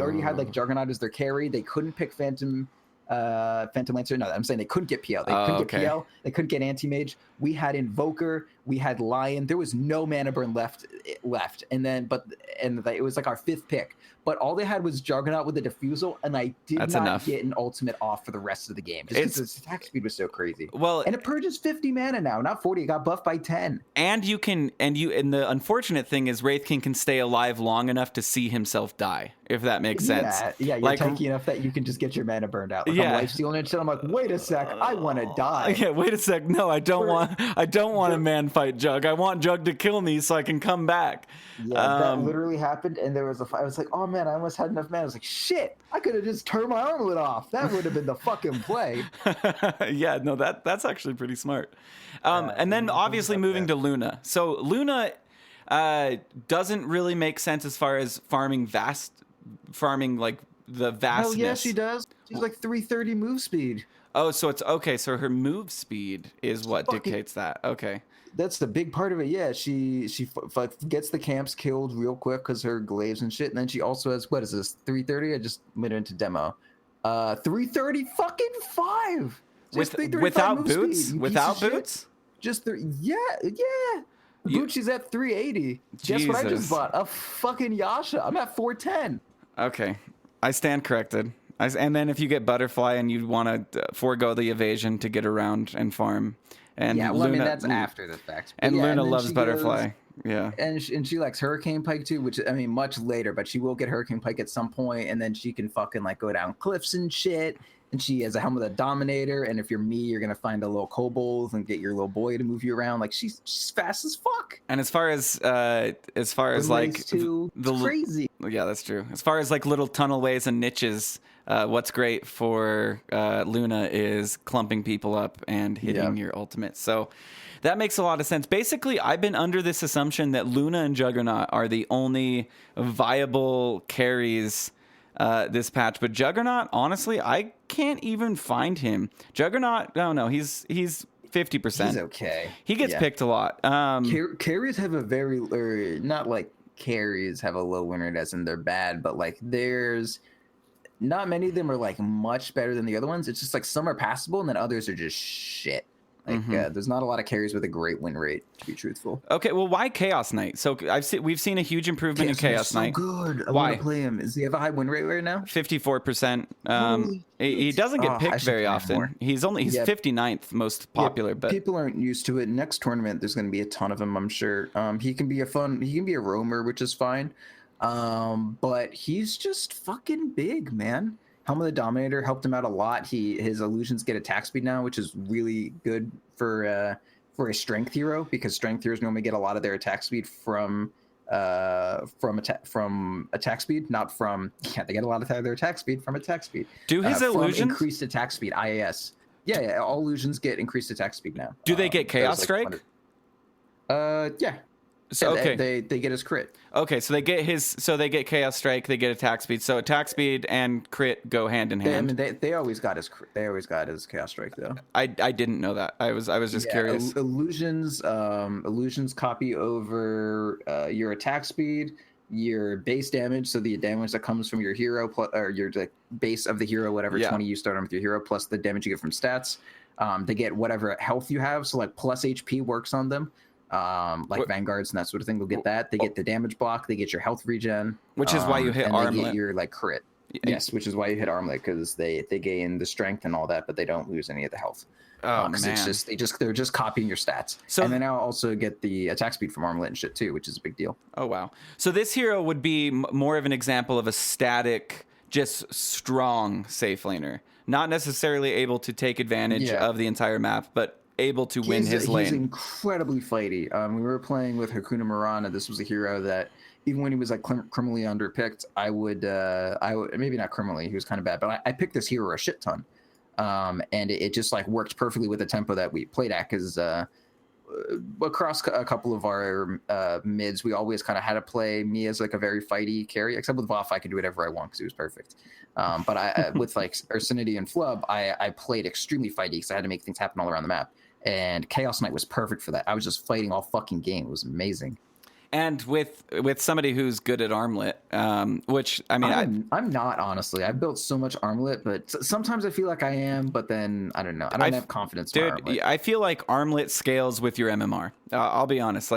B: already had, like, Juggernaut as their carry. They couldn't pick Phantom Lancer. No, I'm saying they couldn't get PL. They couldn't get PL. They couldn't get Anti-Mage. We had Invoker. We had Lion. There was no mana burn left. And then, it was like our 5th pick. But all they had was Juggernaut with a Diffusal, and I did not get an ultimate off for the rest of the game. Just because its attack speed was so crazy.
A: Well,
B: and it purges 50 mana now, not 40. It got buffed by 10.
A: And the unfortunate thing is Wraith King can stay alive long enough to see himself die, if that makes sense.
B: Yeah, you're tanky enough that you can just get your mana burned out. Like, I'm life stealing and shit. I'm like, wait a sec, I want to die.
A: Yeah, wait a sec. No, I don't want a man fight Jug. I want Jug to kill me so I can come back.
B: Yeah, that literally happened, and there was I was like, oh man, I almost had enough mana. I was like, shit, I could have just turned my armlet off. That would have been the fucking play.
A: Yeah, no, that's actually pretty smart. And then obviously moving to Luna. So Luna doesn't really make sense as far as farming like the vastness.
B: Oh yeah, she does. She's like 330 move speed.
A: Oh, so it's okay. So her move speed is what dictates that. Okay.
B: That's the big part of it. Yeah, she gets the camps killed real quick because her glaives and shit, and then she also has, what is this, 330? I just went into demo. 330 fucking 5.
A: Without boots? Without boots?
B: Just yeah. Boots, she's at 380. Guess what I just bought? A fucking Yasha. I'm at 410.
A: Okay, I stand corrected. And then if you get Butterfly and you want to forego the evasion to get around and farm. And
B: yeah, well, Luna, I mean, that's after the fact.
A: And yeah, Luna loves Butterfly. Yeah.
B: And she likes Hurricane Pike too, which, I mean, much later, but she will get Hurricane Pike at some point, and then she can fucking like go down cliffs and shit. And she has a helmet of Dominator, and if you're me, you're gonna find a little kobold and get your little boy to move you around. Like, she's fast as fuck.
A: And as far as like
B: the crazy.
A: Yeah, that's true. As far as like little tunnel ways and niches, what's great for Luna is clumping people up and hitting your ultimate. So that makes a lot of sense. Basically, I've been under this assumption that Luna and Juggernaut are the only viable carries this patch, but Juggernaut, honestly, I can't even find him. Juggernaut, no, he's 50%.
B: He's okay.
A: He gets picked a lot.
B: Carries have a very, not like carries have a low win rate as in they're bad, but like there's not many of them are like much better than the other ones. It's just like some are passable and then others are just shit. Like, there's not a lot of carries with a great win rate, to be truthful.
A: Okay, well, why Chaos Knight? So we've seen a huge improvement in Chaos Knight.
B: So good. I
A: Why?
B: want to play him. Does he have a high win rate right now?
A: 54%. He doesn't get picked very often. He's 59th most popular, but
B: people aren't used to it. Next tournament, there's going to be a ton of him, I'm sure. He can be a roamer, which is fine. But he's just fucking big, man. Helm of the Dominator helped him out a lot. His illusions get attack speed now, which is really good for a strength hero, because strength heroes normally get a lot of their attack speed from attack speed, not from they get a lot of their attack speed from attack speed.
A: Do his illusions
B: increased attack speed? IAS. Yeah, all illusions get increased attack speed now.
A: Do they get Chaos Strike?
B: Yeah.
A: So okay,
B: they get his crit.
A: Okay, so they get Chaos Strike, they get attack speed. So attack speed and crit go hand in hand.
B: They always got his Chaos Strike though.
A: I didn't know that. I was just curious.
B: Illusions copy over your attack speed, your base damage, so the damage that comes from your hero or your base of the hero, whatever 20 you start on with your hero, plus the damage you get from stats. They get whatever health you have, so like plus HP works on them. Vanguards and that sort of thing, they'll get that. They get the damage block, they get your health regen,
A: which is why you hit Armlet.
B: They get your crit. Yes, which is why you hit Armlet, because they gain the strength and all that, but they don't lose any of the health. Because they're just copying your stats. So, and they now also get the attack speed from Armlet and shit too, which is a big deal.
A: Oh wow! So this hero would be more of an example of a static, just strong safe laner, not necessarily able to take advantage of the entire map, but able to win his lane. He's
B: incredibly fighty. We were playing with Hakuna Marana. This was a hero that even when he was criminally underpicked, I would maybe not criminally, he was kind of bad, but I picked this hero a shit ton. And it just worked perfectly with the tempo that we played at, because across a couple of our mids, we always kind of had to play me as a very fighty carry, except with Voff I could do whatever I want because he was perfect. But I with Ursinity and Flub, I played extremely fighty because I had to make things happen all around the map. And Chaos Knight was perfect for that. I was just fighting all fucking game. It was amazing.
A: And with somebody who's good at Armlet, which I mean,
B: I'm not, honestly. I've built so much Armlet, but sometimes I feel like I am. But then I don't know. I don't have confidence.
A: Dude,
B: in Armlet.
A: I feel like Armlet scales with your MMR. I'll be honest.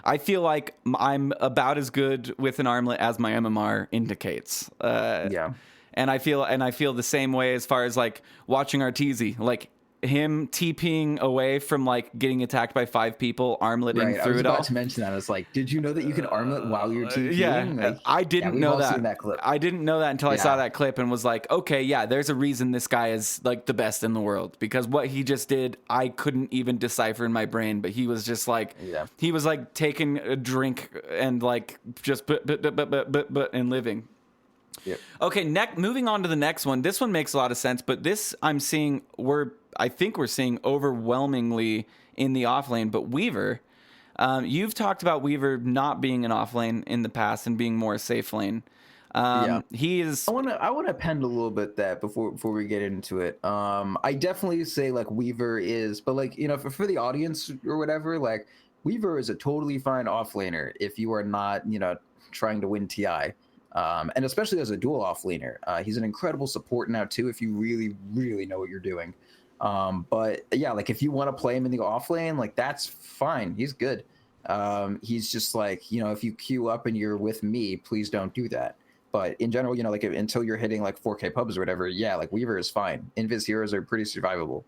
A: I feel like I'm about as good with an Armlet as my MMR indicates.
B: Yeah.
A: And I feel the same way as far as watching Arteezy. Him TPing away from getting attacked by 5 people, armleting through it all. I was
B: about to mention that. It's did you know that you can armlet while you're TPing?
A: Yeah, I didn't know that.
B: Seen that clip.
A: I didn't know that until I saw that clip and was like, okay, yeah, there's a reason this guy is the best in the world, because what he just did, I couldn't even decipher in my brain. But he was just he was taking a drink and just but and living.
B: Yep.
A: Okay, moving on to the next one. This one makes a lot of sense, but this I think we're seeing overwhelmingly in the off lane. But Weaver, you've talked about Weaver not being an off lane in the past and being more a safe lane. He is. I
B: want to append a little bit that before we get into it. I definitely say Weaver is, but for the audience or whatever, Weaver is a totally fine off laner if you are not trying to win TI. And especially as a dual off laner, he's an incredible support now too, if you really, really know what you're doing. But yeah, if you want to play him in the off lane, that's fine. He's good. He's just if you queue up and you're with me, please don't do that. But in general, until you're hitting 4K pubs or whatever, yeah, Weaver is fine. Invis heroes are pretty survivable.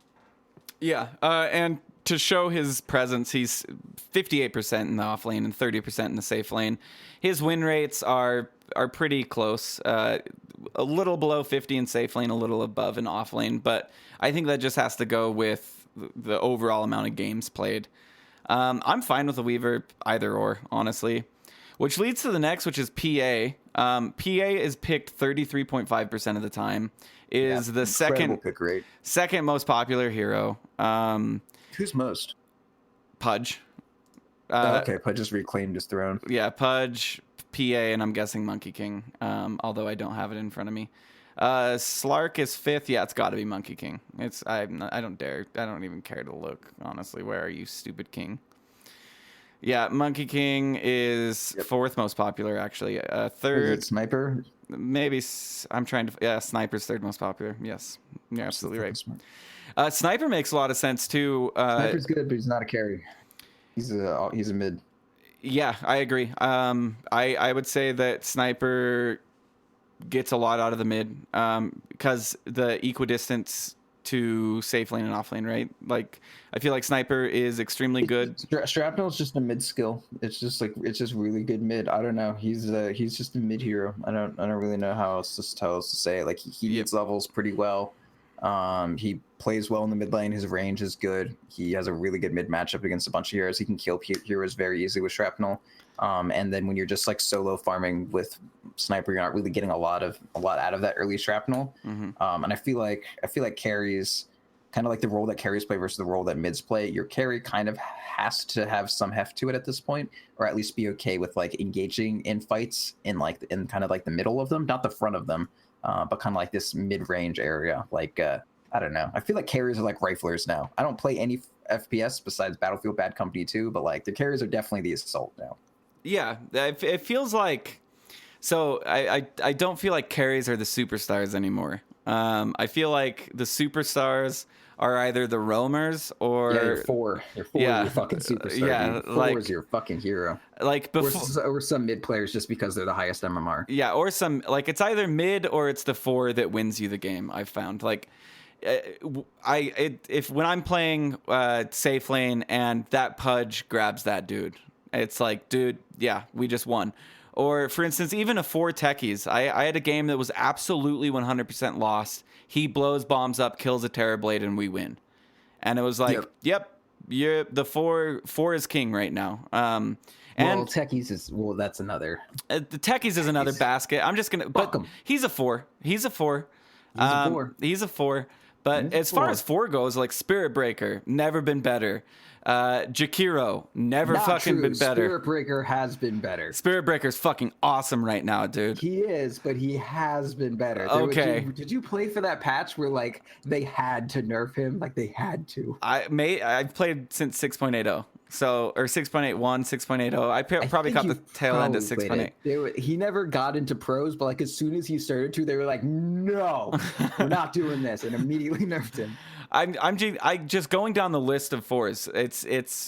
A: Yeah. And to show his presence, he's 58% in the off lane and 30% in the safe lane. His win rates are pretty close. A little below 50 in safe lane, a little above in off lane, but I think that just has to go with the overall amount of games played. I'm fine with the Weaver either or, honestly. Which leads to the next, which is PA. PA is picked 33.5% of the time. Is the second most popular hero.
B: Who's most?
A: Pudge.
B: Okay, Pudge just reclaimed his throne.
A: Yeah, Pudge, PA, and I'm guessing Monkey King, although I don't have it in front of me. Slark is 5th. Yeah, it's got to be Monkey King. I don't even care to look, honestly. Where are you, stupid king? Yeah, Monkey King is 4th most popular, actually. 3rd.
B: Is it Sniper?
A: Maybe. I'm trying to. Yeah, Sniper's 3rd most popular. Yes, you're absolutely right. Sniper makes a lot of sense too.
B: Sniper's good, but he's not a carry. He's a mid.
A: Yeah, I agree. I would say that Sniper gets a lot out of the mid because the equidistance to safe lane and off lane, right? Like, I feel like Sniper is extremely good.
B: Shrapnel's just a mid skill. It's just really good mid. I don't know. He's just a mid hero. I don't really know how else to say it. Like he needs levels pretty well. He plays well in the mid lane. His range is good. He has a really good mid matchup against a bunch of heroes. He can kill heroes very easily with Shrapnel. And then when you're just like solo farming with Sniper, you're not really getting a lot out of that early Shrapnel. And I feel like carries, kind of like the role that carries play versus the role that mids play. Your carry kind of has to have some heft to it at this point, or at least be okay with like engaging in fights in kind of like the middle of them, not the front of them, but kind of like this mid-range area. Like I don't know. I feel like carries are like riflers now. I don't play any FPS besides Battlefield Bad Company 2, but like the carries are definitely the assault now.
A: Yeah, it feels like. So I don't feel like carries are the superstars anymore. I feel like the superstars are either the roamers or
B: you're four. You're your fucking superstar.
A: Yeah,
B: dude. Four is your fucking hero.
A: Like before,
B: or some mid players just because they're the highest MMR.
A: Yeah, or some like it's either mid or it's the 4 that wins you the game. I've found like. If when I'm playing safe lane and that Pudge grabs that dude, it's like, dude, yeah, we just won. Or for instance, even a 4 techies. I had a game that was absolutely 100% lost. He blows bombs up, kills a Terrorblade, and we win. And it was like, yep you're the 4 is king right now. And
B: techies is that's another.
A: The techies is another basket. I'm just gonna, but he's a 4. He's a 4. He's a 4. But as far as 4 goes, like Spirit Breaker, never been better. Jakiro, never
B: Not
A: fucking
B: true.
A: been better.
B: Spirit Breaker has been better.
A: Spirit Breaker's fucking awesome right now, dude.
B: He is, but he has been better.
A: Okay.
B: Did you play for that patch where like they had to nerf him? Like they had to.
A: I've played since 6.80. So, or 6.81, 6.80. I probably caught the tail end at 6.8.
B: He never got into pros, but like as soon as he started to, they were like, "No, we're not doing this," and immediately nerfed him.
A: I'm just going down the list of 4s.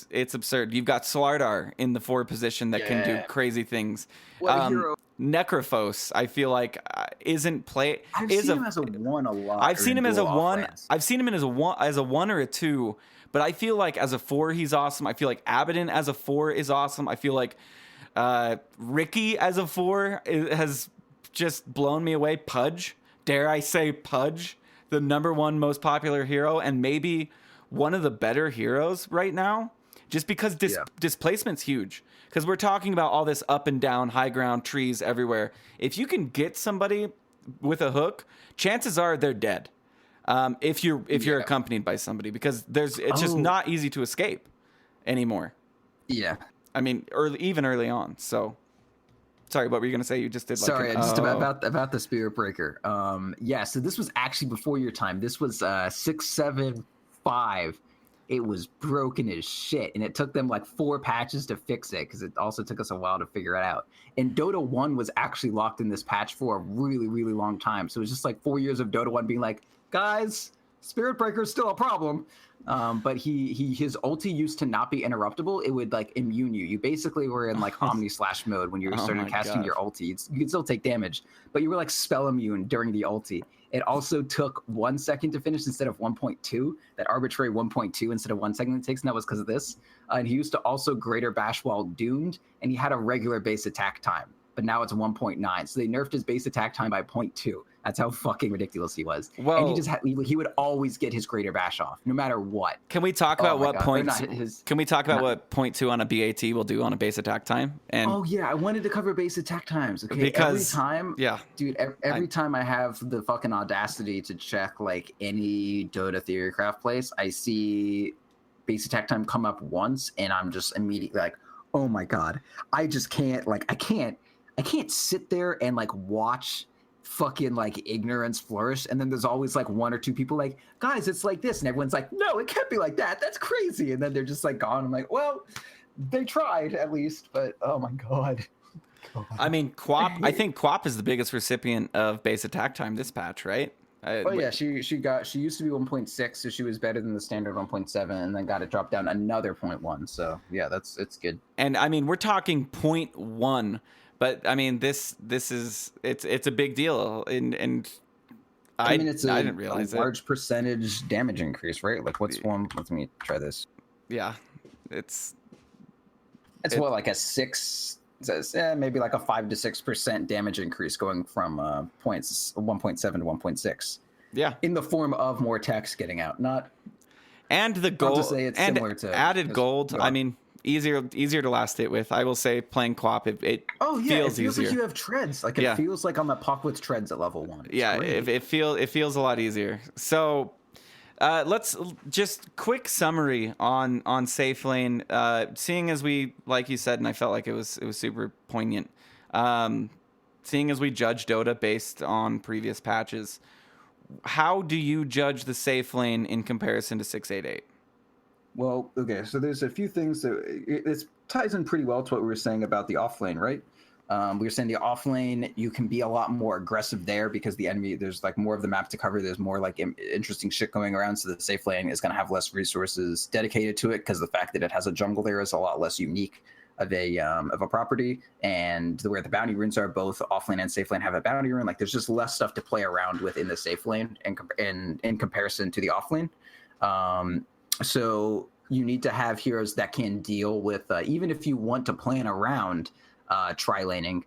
A: It's absurd. You've got Slardar in the 4 position that can do crazy things.
B: What a hero.
A: Necrophos, I feel like isn't play.
B: I've seen him as a 1 a lot.
A: I've seen him as a 1. I've seen him as a 1 or a 2. But I feel like as a 4, he's awesome. I feel like Abaddon as a 4 is awesome. I feel like Ricky as a 4 has just blown me away. Pudge, dare I say Pudge, the #1 most popular hero and maybe one of the better heroes right now, just because displacement's huge. Because we're talking about all this up and down, high ground, trees everywhere. If you can get somebody with a hook, chances are they're dead. If you're accompanied by somebody, because it's just not easy to escape anymore.
B: Yeah,
A: I mean, even early on. So, sorry, what were you gonna say? You just did.
B: About the Spirit Breaker. So this was actually before your time. This was 6.7.5. It was broken as shit, and it took them like 4 patches to fix it because it also took us a while to figure it out. And Dota 1 was actually locked in this patch for a really, really long time. So it was just like 4 years of Dota 1 being like, guys, Spirit Breaker is still a problem. But his ulti used to not be interruptible. It would like immune you. You basically were in like Omni Slash mode when you started casting your ulti. You could still take damage, but you were like spell immune during the ulti. It also took 1 second to finish instead of 1.2. That arbitrary 1.2 instead of 1 second it takes, and that was because of this. And he used to also Greater Bash while doomed, and he had a regular base attack time. But now it's 1.9. So they nerfed his base attack time by 0.2. That's how fucking ridiculous he was. Well, and he would always get his Greater Bash off, no matter what.
A: Can we talk about what what 0.2 on a BAT will do on a base attack time? And
B: I wanted to cover base attack times. Okay,
A: because
B: every time I have the fucking audacity to check like any Dota Theorycraft place, I see base attack time come up once, and I'm just immediately like, oh my god, I just can't. Like, I can't sit there and like watch fucking like ignorance flourish, and then there's always like 1 or 2 people like, guys, it's like this, and everyone's like, no, it can't be like that, that's crazy, and then they're just like gone. I'm like, well, they tried at least, but oh my god.
A: I mean, Quap, I think Quap is the biggest recipient of base attack time this patch, right?
B: Oh yeah, she used to be 1.6, so she was better than the standard 1.7, and then got it dropped down another 0.1. So yeah, it's good.
A: And I mean, we're talking 0.1, but I mean this is it's a big deal, and I mean I didn't realize
B: a large percentage damage increase, right? Like what's one? Let me try this.
A: Yeah, it's
B: what, like a 6. Maybe like a 5 to 6% damage increase going from points 1.7 to 1.6.
A: Yeah,
B: in the form of more text getting out, not.
A: And the gold and added gold. I mean, easier to last it with. I will say, playing co-op, it feels easier.
B: Like you have treads. Like it feels like on the puck with treads at level 1.
A: It feels a lot easier. So. Let's just quick summary on safe lane. Seeing as we, like you said, and I felt like it was super poignant. Seeing as we judge Dota based on previous patches, how do you judge the safe lane in comparison to 688?
B: Well, okay, so there's a few things that it ties in pretty well to what we were saying about the off lane, right? We were saying the off lane, you can be a lot more aggressive there because the enemy, there's like more of the map to cover. There's more like interesting shit going around. So the safe lane is going to have less resources dedicated to it because the fact that it has a jungle there is a lot less unique of a property. And where the bounty runes are, both off lane and safe lane have a bounty rune. Like there's just less stuff to play around with in the safe lane in comparison to the off lane. So you need to have heroes that can deal with, even if you want to plan around tri-laning,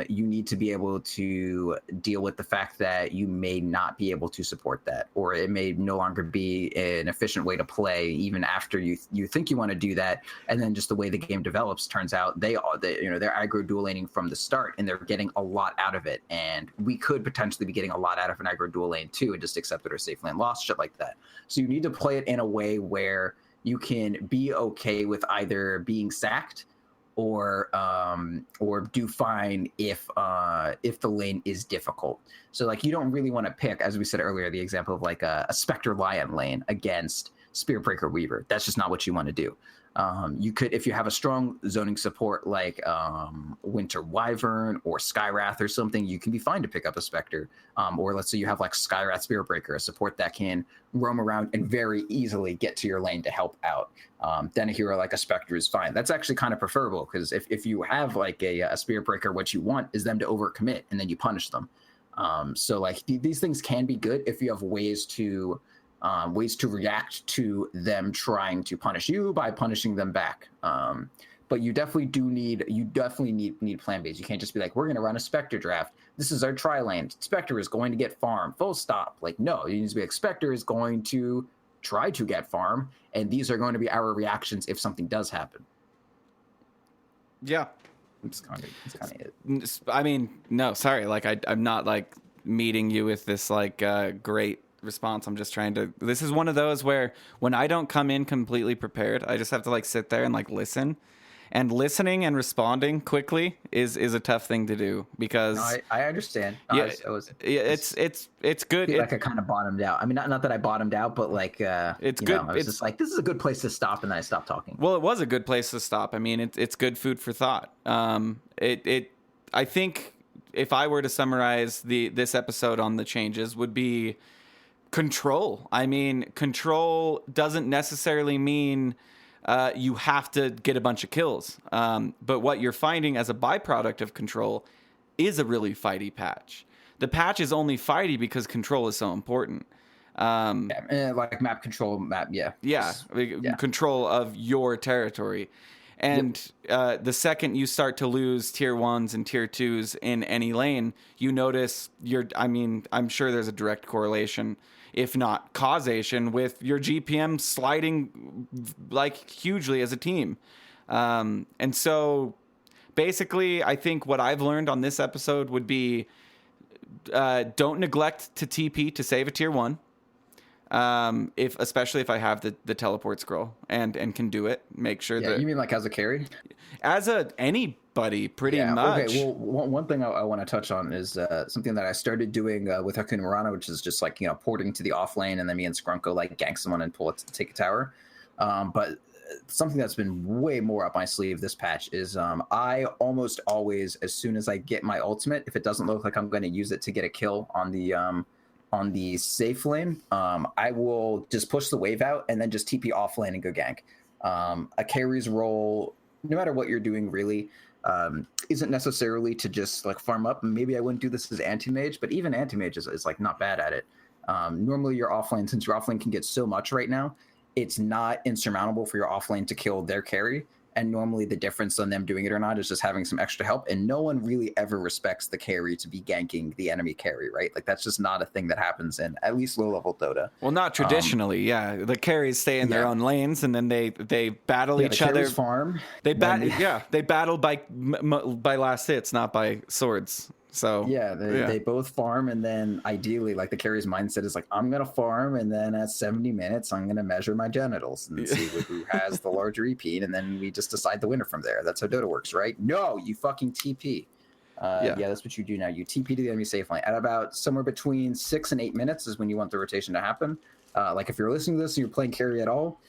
B: you need to be able to deal with the fact that you may not be able to support that, or it may no longer be an efficient way to play even after you think you want to do that. And then just the way the game develops turns out they're aggro dual laning from the start and they're getting a lot out of it. And we could potentially be getting a lot out of an aggro dual lane too, and just accept it or safe lane loss, shit like that. So you need to play it in a way where you can be okay with either being sacked or do fine if the lane is difficult. So like you don't really want to pick, as we said earlier, the example of like a Spectre Lion lane against Spearbreaker Weaver. That's just not what you want to do. You could, if you have a strong zoning support like Winter Wyvern or Skywrath or something, you can be fine to pick up a Spectre. Or let's say you have like Skywrath Spearbreaker, a support that can roam around and very easily get to your lane to help out. Then a hero like a Spectre is fine. That's actually kind of preferable because if you have like a Spearbreaker, what you want is them to overcommit and then you punish them. So like these things can be good if you have ways to react to them trying to punish you by punishing them back. But you definitely need plan Bs. You can't just be like, we're going to run a Spectre draft. This is our tri lane. Spectre is going to get farm. Full stop. Like, no, you need to be like, Spectre is going to try to get farm, and these are going to be our reactions if something does happen.
A: Yeah.
B: It's kind of
A: it. I mean, no, sorry. Like, I'm not like meeting you with this like great response. I'm just trying to, this is one of those where when I don't come in completely prepared, I just have to like sit there and like listen. And listening and responding quickly is a tough thing to do because
B: I understand.
A: It's good.
B: Like I kind of bottomed out. I mean, not that I bottomed out, but like
A: it's good.
B: I was just like, this is a good place to stop, and then I stopped talking.
A: Well, it was a good place to stop. I mean, it's good food for thought. I think if I were to summarize this episode on the changes, would be control. I mean, control doesn't necessarily mean you have to get a bunch of kills. But what you're finding as a byproduct of control is a really fighty patch. The patch is only fighty because control is so important.
B: Like map control,
A: control of your territory. And the second you start to lose tier 1s and tier 2s in any lane, you notice I'm sure there's a direct correlation, if not causation, with your GPM sliding like hugely as a team. And so basically, I think what I've learned on this episode would be don't neglect to TP to save a tier 1. Especially if I have the teleport scroll and can do it, make sure that
B: you mean like as a carry,
A: anybody pretty much.
B: Okay. Well, one thing I want to touch on is something that I started doing with Hakuna Murana, which is just like porting to the off lane and then me and Scrunko like gank someone and take a tower. But something that's been way more up my sleeve this patch is I almost always, as soon as I get my ultimate, if it doesn't look like I'm going to use it to get a kill on the on the safe lane, I will just push the wave out and then just TP off lane and go gank. A carry's role, no matter what you're doing, really, isn't necessarily to just like farm up. Maybe I wouldn't do this as anti-mage, but even anti-mage is like not bad at it. Normally your offlane, since your offlane can get so much right now, it's not insurmountable for your offlane to kill their carry. And normally the difference on them doing it or not is just having some extra help. And no one really ever respects the carry to be ganking the enemy carry, right? Like that's just not a thing that happens in at least low level Dota.
A: Well, not traditionally, yeah. The carries stay in their own lanes, and then they battle each other.
B: Farm.
A: They battle by last hits, not by swords. So
B: they both farm, and then ideally, like the carry's mindset is like, I'm gonna farm, and then at 70 minutes, I'm gonna measure my genitals and see who has the larger EP, and then we just decide the winner from there. That's how Dota works, right? No, you fucking TP. That's what you do now. You TP to the enemy safe lane at about somewhere between 6 and 8 minutes is when you want the rotation to happen. Like if you're listening to this and you're playing carry at all,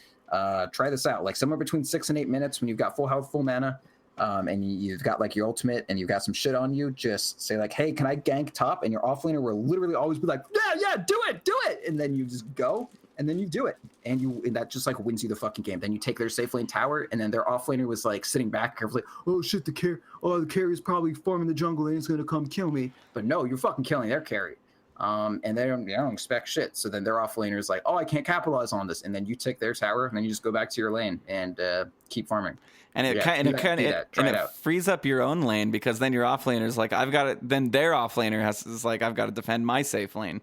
B: try this out. Like somewhere between 6 and 8 minutes when you've got full health, full mana. And you've got like your ultimate and you've got some shit on you, just say like, hey, can I gank top? And your offlaner will literally always be like, yeah, do it. And then you just go and then you do it. And that just like wins you the fucking game. Then you take their safe lane tower, and then their offlaner was like sitting back carefully, oh shit, the carry's probably farming the jungle and it's gonna come kill me. But no, you're fucking killing their carry. And they don't expect shit. So then their offlaner is like, oh, I can't capitalize on this. And then you take their tower and then you just go back to your lane and keep farming.
A: And it frees up your own lane, because then your offlaner is like, I've got it. Then their offlaner is like, I've got to defend my safe lane.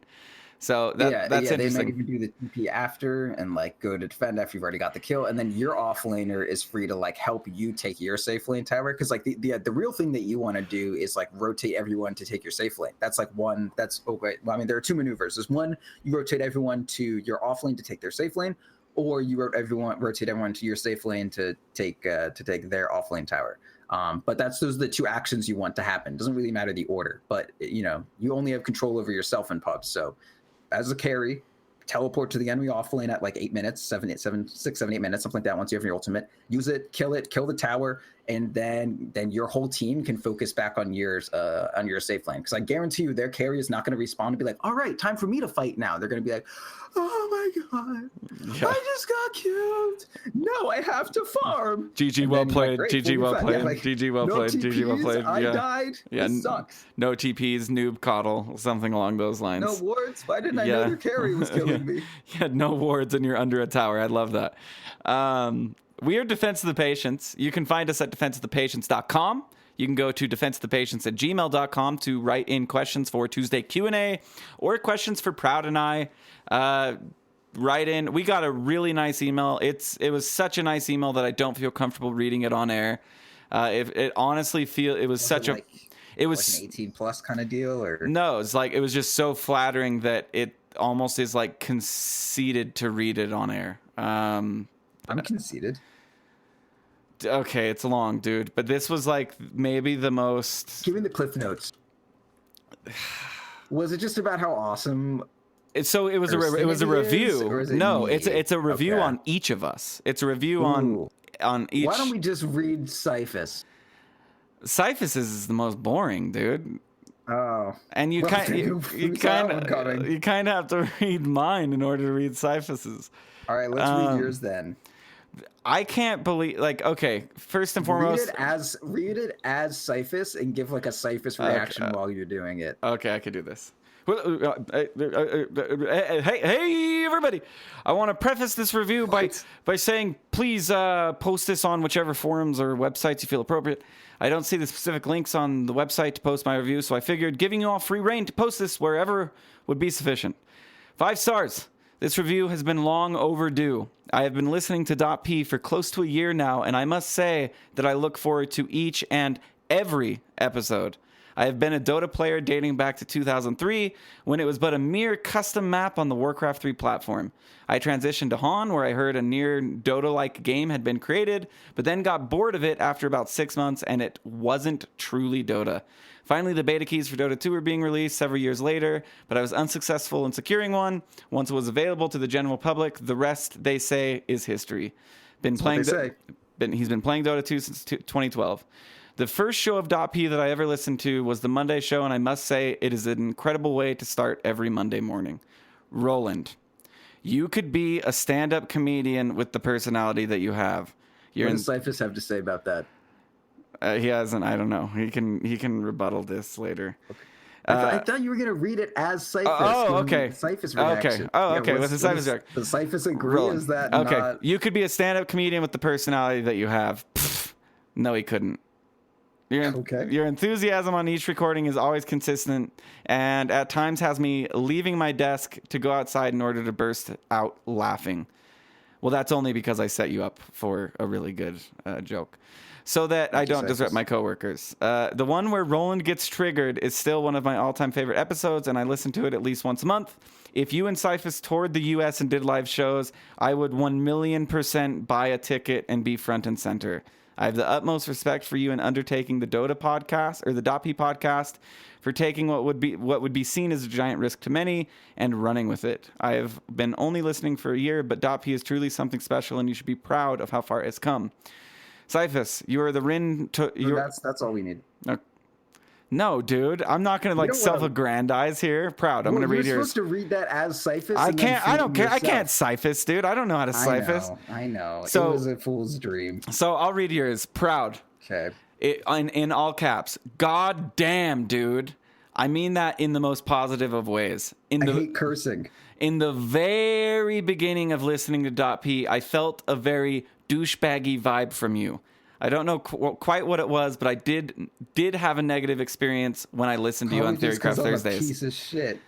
A: So that's interesting.
B: They might even do the TP after and like go to defend after you've already got the kill, and then your offlaner is free to like help you take your safe lane tower. Because like the real thing that you want to do is like rotate everyone to take your safe lane. That's like one. Well, I mean, there are two maneuvers. There's one, you rotate everyone to your off lane to take their safe lane, or you rotate everyone to your safe lane to take their offlane tower. But those are the two actions you want to happen. It doesn't really matter the order, but you only have control over yourself in pubs. So as a carry, teleport to the enemy offlane at like 8 minutes, 6, 7, 8 minutes, something like that. Once you have your ultimate, use it, kill the tower, and then your whole team can focus back on your safe lane. Because I guarantee you, their carry is not going to respawn and be like, all right, time for me to fight now. They're going to be like, oh my god, I just got killed. No, I have to farm.
A: GG well played. GG well played. GG well played. GG well played.
B: I died.
A: Yeah,
B: this sucks.
A: No TPs, noob coddle, something along those lines.
B: No wards. Why didn't I know their carry was killing me?
A: Yeah, no wards and you're under a tower. I love that. We are Defense of the Patients. You can find us at defenseofthepatients.com. You can go to defenseofthepatients@gmail.com to write in questions for Tuesday Q&A or questions for Proud and I. Write in. We got a really nice email. It was such a nice email that I don't feel comfortable reading it on air. It honestly it was such a... It was
B: like an 18 plus kind of deal, or
A: no? It's like it was just so flattering that it almost is like conceited to read it on air.
B: I'm conceited.
A: Okay, it's long, dude, but this was like maybe the most.
B: Give me the cliff notes. Was it just about how awesome?
A: It was a review. No, it's a review on each of us. It's a review on each.
B: Why don't we just read Cyphus?
A: Cyphus is the most boring, dude.
B: Oh,
A: and you kind of have to read mine in order to read Cyphus's.
B: All right, let's read yours then.
A: I can't believe, okay, first and foremost,
B: read it as Cyphus and give like a Cyphus reaction while you're doing it.
A: Okay, I could do this. Hey, everybody! I want to preface this review by saying, please post this on whichever forums or websites you feel appropriate. I don't see the specific links on the website to post my review, so I figured giving you all free reign to post this wherever would be sufficient. 5 stars. This review has been long overdue. I have been listening to .p for close to a year now, and I must say that I look forward to each and every episode. I have been a Dota player dating back to 2003, when it was but a mere custom map on the Warcraft 3 platform. I transitioned to Han, where I heard a near Dota-like game had been created, but then got bored of it after about 6 months, and it wasn't truly Dota. Finally, the beta keys for Dota 2 were being released several years later, but I was unsuccessful in securing one. Once it was available to the general public, the rest, they say, is history. He's been playing Dota 2 since 2012. The first show of .p that I ever listened to was the Monday show, and I must say it is an incredible way to start every Monday morning. Roland, you could be a stand-up comedian with the personality that you have.
B: What does Cyphus have to say about that?
A: He hasn't. I don't know. He can rebuttal this later.
B: Okay. I thought you were going to read it as Cyphus.
A: Oh, okay.
B: Cyphus reaction.
A: Okay. Oh, okay. With the Cyphus reaction.
B: Does Cyphus agree?
A: Roland.
B: Is that
A: okay?
B: Not...
A: You could be a stand-up comedian with the personality that you have. Pfft. No, he couldn't. Your enthusiasm on each recording is always consistent, and at times has me leaving my desk to go outside in order to burst out laughing. Well, that's only because I set you up for a really good joke, so that I don't disrupt my coworkers. The one where Roland gets triggered is still one of my all-time favorite episodes, and I listen to it at least once a month. If you and Cyphus toured the U.S. and did live shows, I would 1,000,000% buy a ticket and be front and center. I have the utmost respect for you in undertaking the Dota podcast or the .p podcast, for taking what would be seen as a giant risk to many and running with it. I have been only listening for a year, but .p is truly something special, and you should be proud of how far it's come. Cyphus, you are the Rin.
B: That's all we need.
A: No, dude, I'm not gonna self-aggrandize here. Proud. I'm gonna read yours.
B: You're supposed to read that as Cyphus.
A: I can't. I don't care. I can't Cyphus, dude. I don't know how to Cyphus.
B: I know.
A: So,
B: it was a fool's dream.
A: So I'll read yours. Proud.
B: Okay.
A: In all caps. God damn, dude. I mean that in the most positive of ways. I
B: hate cursing.
A: In the very beginning of listening to .p, I felt a very douchebaggy vibe from you. I don't know quite what it was, but I did have a negative experience when I listened to you on Theorycraft Thursdays.
B: I'm a piece of shit.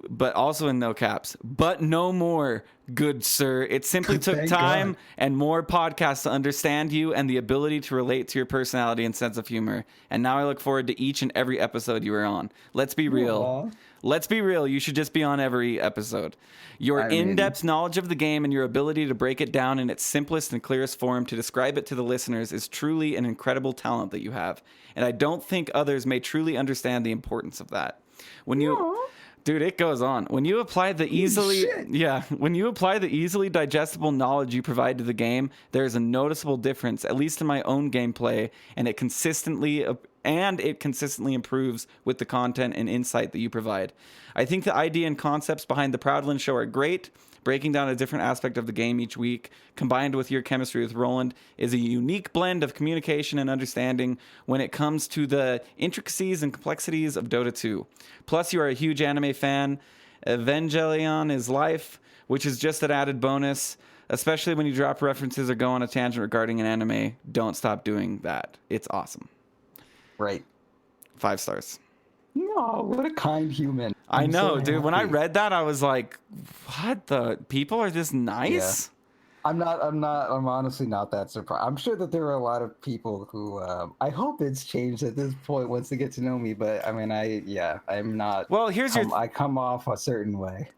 A: But also in no caps. But no more, good sir. It simply took time and more podcasts to understand you and the ability to relate to your personality and sense of humor. And now I look forward to each and every episode you are on. Let's be real.
B: Aww.
A: Let's be real. You should just be on every episode. Your in-depth knowledge of the game and your ability to break it down in its simplest and clearest form to describe it to the listeners is truly an incredible talent that you have. And I don't think others may truly understand the importance of that. Dude, it goes on. When you apply the easily digestible knowledge you provide to the game, there is a noticeable difference, at least in my own gameplay, and it consistently improves with the content and insight that you provide. I think the idea and concepts behind the Proudland show are great. Breaking down a different aspect of the game each week, combined with your chemistry with Roland, is a unique blend of communication and understanding when it comes to the intricacies and complexities of Dota 2. Plus, you are a huge anime fan. Evangelion is life, which is just an added bonus, especially when you drop references or go on a tangent regarding an anime. Don't stop doing that. It's awesome.
B: Right.
A: 5 stars.
B: No, what a kind human.
A: I know, so dude. When I read that, I was like, what the? People are this nice?
B: Yeah. I'm honestly not that surprised. I'm sure that there are a lot of people who, I hope it's changed at this point once they get to know me, but I mean, I'm not.
A: Well,
B: I come off a certain way.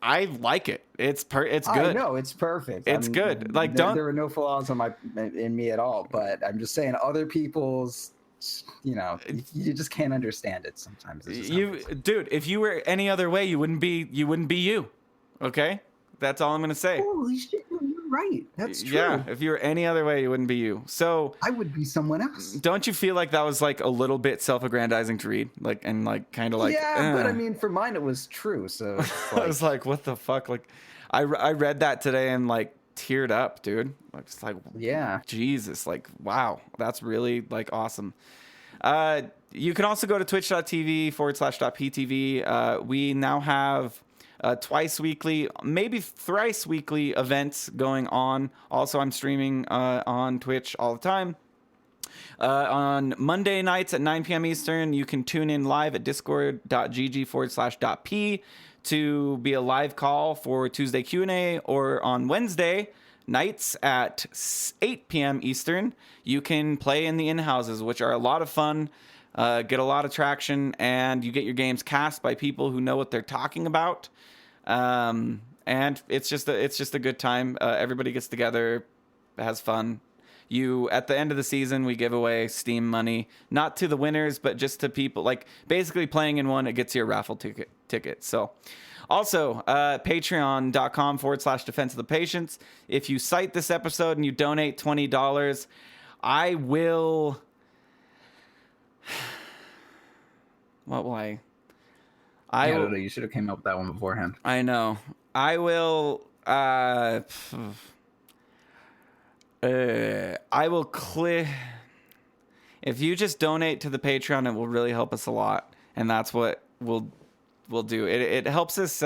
A: I like it. It's good.
B: I know, it's perfect.
A: It's good. Like,
B: there are no flaws in me at all, but I'm just saying other people's, you just can't understand it sometimes.
A: Dude, if you were any other way, you wouldn't be you. Okay? That's all I'm going to say.
B: Holy shit, you're right. That's true.
A: Yeah, if you were any other way, you wouldn't be you. So
B: I would be someone else.
A: Don't you feel like that was like a little bit self-aggrandizing to read? Like, and like kind of like
B: but I mean, for mine it was true. So
A: I was like, what the fuck? Like I read that today and like teared up, dude. Like just like Jesus, like wow, that's really like awesome. You can also go to twitch.tv/.ptv. We now have twice weekly, maybe thrice weekly events going on. Also, I'm streaming on Twitch all the time. On Monday nights at 9 p.m. Eastern, you can tune in live at discord.gg/.p to be a live call for Tuesday Q&A, or on Wednesday nights at 8 p.m. Eastern, you can play in the in-houses, which are a lot of fun, get a lot of traction, and you get your games cast by people who know what they're talking about. And it's just a good time. Everybody gets together, has fun. At the end of the season, we give away Steam money, not to the winners, but just to people, like basically playing in one, it gets you a raffle ticket. So also, patreon.com/Defense of the Patients. If you cite this episode and you donate $20, I will. What will I?
B: I don't know. You should have came up with that one beforehand.
A: I know. I will. I will click. If you just donate to the Patreon, it will really help us a lot, and that's what we'll do. It helps us,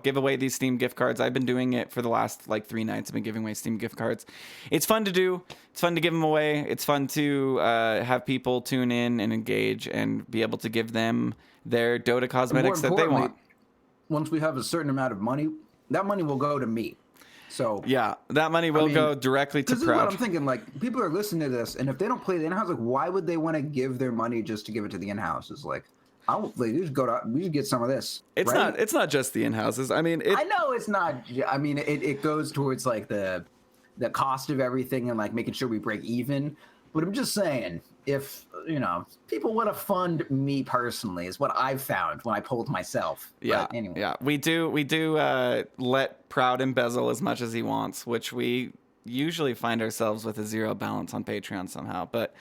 A: give away these Steam gift cards. I've been doing it for the last 3 nights. I've been giving away Steam gift cards. It's fun to do. It's fun to give them away. It's fun to have people tune in and engage and be able to give them their Dota cosmetics that they want.
B: Once we have a certain amount of money, that money will go to me. So
A: yeah, that money will go directly to Proud.
B: This is what I'm thinking. People are listening to this, and if they don't play the in-house, why would they want to give their money just to give it to the in-house? It's we should get some of this.
A: It's not just the in-houses. I mean,
B: I know it's not. I mean, it goes towards the cost of everything and making sure we break even. But I'm just saying, if people want to fund me personally, is what I've found when I polled myself.
A: Yeah.
B: But anyway.
A: Yeah. We do let Proud embezzle as much as he wants, which we usually find ourselves with a zero balance on Patreon somehow. But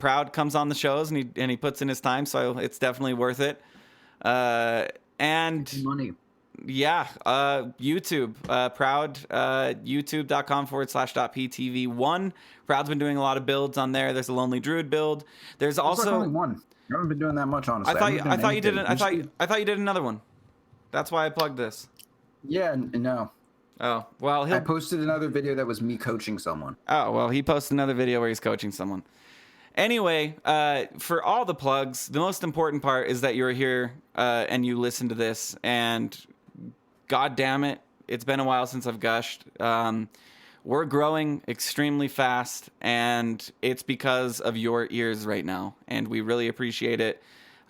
A: Proud comes on the shows and he puts in his time, so it's definitely worth it. And
B: money.
A: Yeah, YouTube, Proud, youtube.com/.ptv1. Proud's been doing a lot of builds on there. There's a Lonely Druid build. There's also
B: only one. I haven't been doing that much, honestly.
A: I thought you did. I thought you did another one. That's why I plugged this.
B: Yeah, no.
A: Oh well,
B: I posted another video that was me coaching someone.
A: Oh well, he posted another video where he's coaching someone. Anyway, for all the plugs, the most important part is that you're here and you listen to this. And God damn it, it's been a while since I've gushed. We're growing extremely fast, and it's because of your ears right now, and we really appreciate it.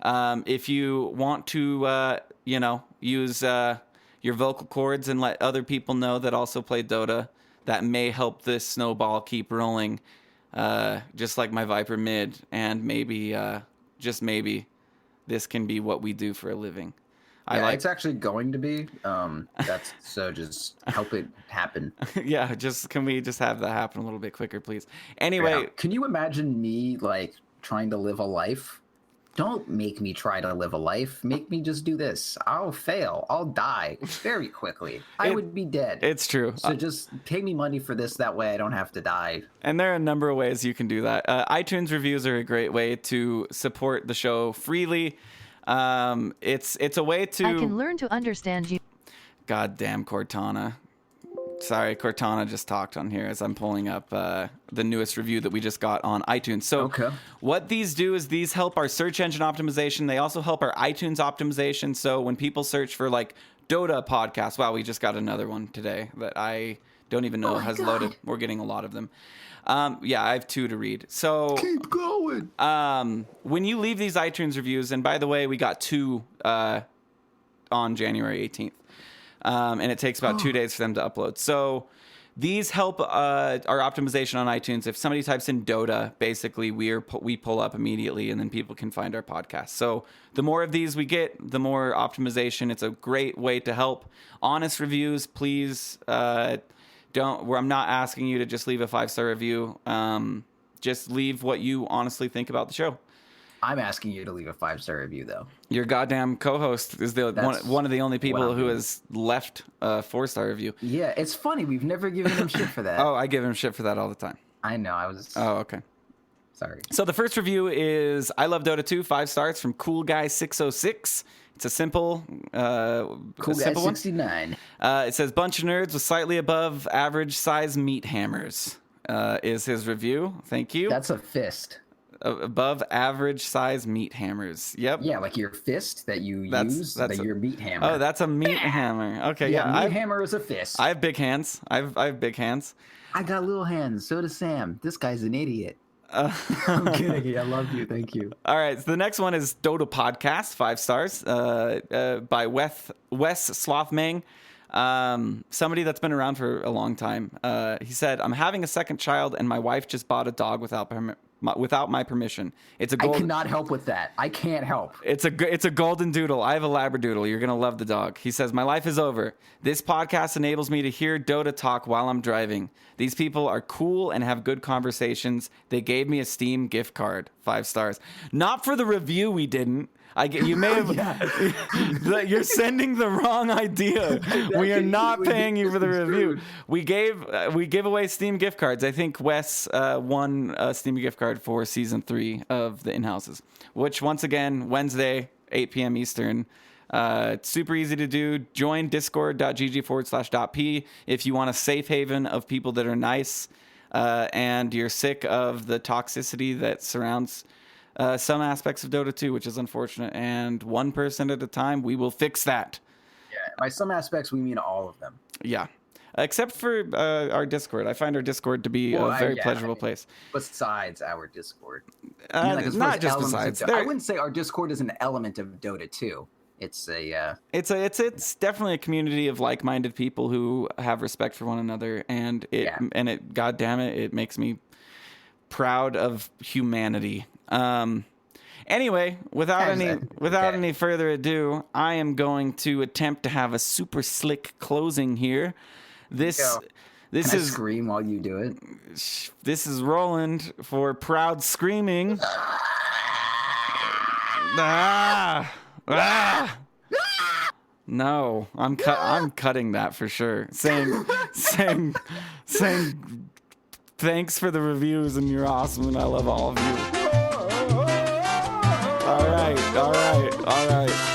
A: If you want to, use your vocal cords and let other people know that also play Dota, that may help this snowball keep rolling, just like my Viper mid, and maybe, just maybe, this can be what we do for a living.
B: It's actually going to be. So just help it happen.
A: Yeah, can we just have that happen a little bit quicker, please? Anyway,
B: can you imagine me trying to live a life? Don't make me try to live a life. Make me just do this. I'll fail. I'll die very quickly. I would be dead.
A: It's true.
B: So just pay me money for this. That way I don't have to die.
A: And there are a number of ways you can do that. iTunes reviews are a great way to support the show freely. It's a way to.
C: I can learn to understand you.
A: Goddamn Cortana. Sorry, Cortana just talked on here as I'm pulling up the newest review that we just got on iTunes. So what these do is these help our search engine optimization. They also help our iTunes optimization. So when people search for Dota podcast, wow, we just got another one today that I don't even know has loaded. We're getting a lot of them. I have 2 to read. So
B: keep going.
A: When you leave these iTunes reviews, and by the way, we got 2 on January 18th. And it takes about 2 days for them to upload. So these help our optimization on iTunes. If somebody types in Dota, basically we pull up immediately, and then people can find our podcast. So the more of these we get, the more optimization. It's a great way to help. Honest reviews, please. I'm not asking you to just leave a 5-star review. Just leave what you honestly think about the show.
B: I'm asking you to leave a 5-star review, though. Your
A: goddamn co-host is one of the only people who has left a 4-star review.
B: Yeah, it's funny. We've never given him shit for that.
A: Oh, I give him shit for that all the time.
B: I know.
A: Oh, okay.
B: Sorry.
A: So the first review is I Love Dota 2, 5 stars from Cool Guy 606. It's a simple,
B: Cool Guy 69.
A: It says bunch of nerds with slightly above average size meat hammers. Is his review. Thank you.
B: That's a fist.
A: Above average size meat hammers. Yep.
B: Yeah, like your fist that you use. That's your meat hammer.
A: Oh, that's a meat hammer. Okay,
B: yeah. Meat hammer is a fist.
A: I have big hands. I have big hands.
B: I got little hands. So does Sam. This guy's an idiot. I'm kidding. I love you. Thank you.
A: All right. So the next one is Dota Podcast, 5 stars, by Wes Slothmang. Somebody that's been around for a long time. He said, I'm having a second child and my wife just bought a dog without without my permission. It's a
B: I cannot help with that. I can't help.
A: It's a golden doodle. I have a labradoodle. You're gonna love the dog. He says, "My life is over. This podcast enables me to hear Dota talk while I'm driving. These people are cool and have good conversations. They gave me a Steam gift card, 5 stars. Not for the review. We didn't. You may have. You're sending the wrong idea. We are not paying you for the review. We give away Steam gift cards. I think Wes won a Steam gift card for season 3 of the In-Houses, which once again Wednesday 8 p.m. Eastern. It's super easy to do. Join discord.gg/.p if you want a safe haven of people that are nice and you're sick of the toxicity that surrounds some aspects of Dota 2, which is unfortunate, and 1 person at a time. We will fix that.
B: Yeah, by some aspects, we mean all of them.
A: Yeah, except for our Discord. I find our Discord to be a very pleasurable place.
B: Besides our Discord,
A: not just besides.
B: I wouldn't say our Discord is an element of Dota 2. It's
A: it's definitely a community of like-minded people who have respect for one another, and God damn it, it makes me proud of humanity. Anyway, without any further ado, I am going to attempt to have a super slick closing here. This
B: Can I scream while you do it?
A: This is Roland for Proud Screaming. No, I'm cutting that for sure. Saying thanks for the reviews and you're awesome and I love all of you. All right.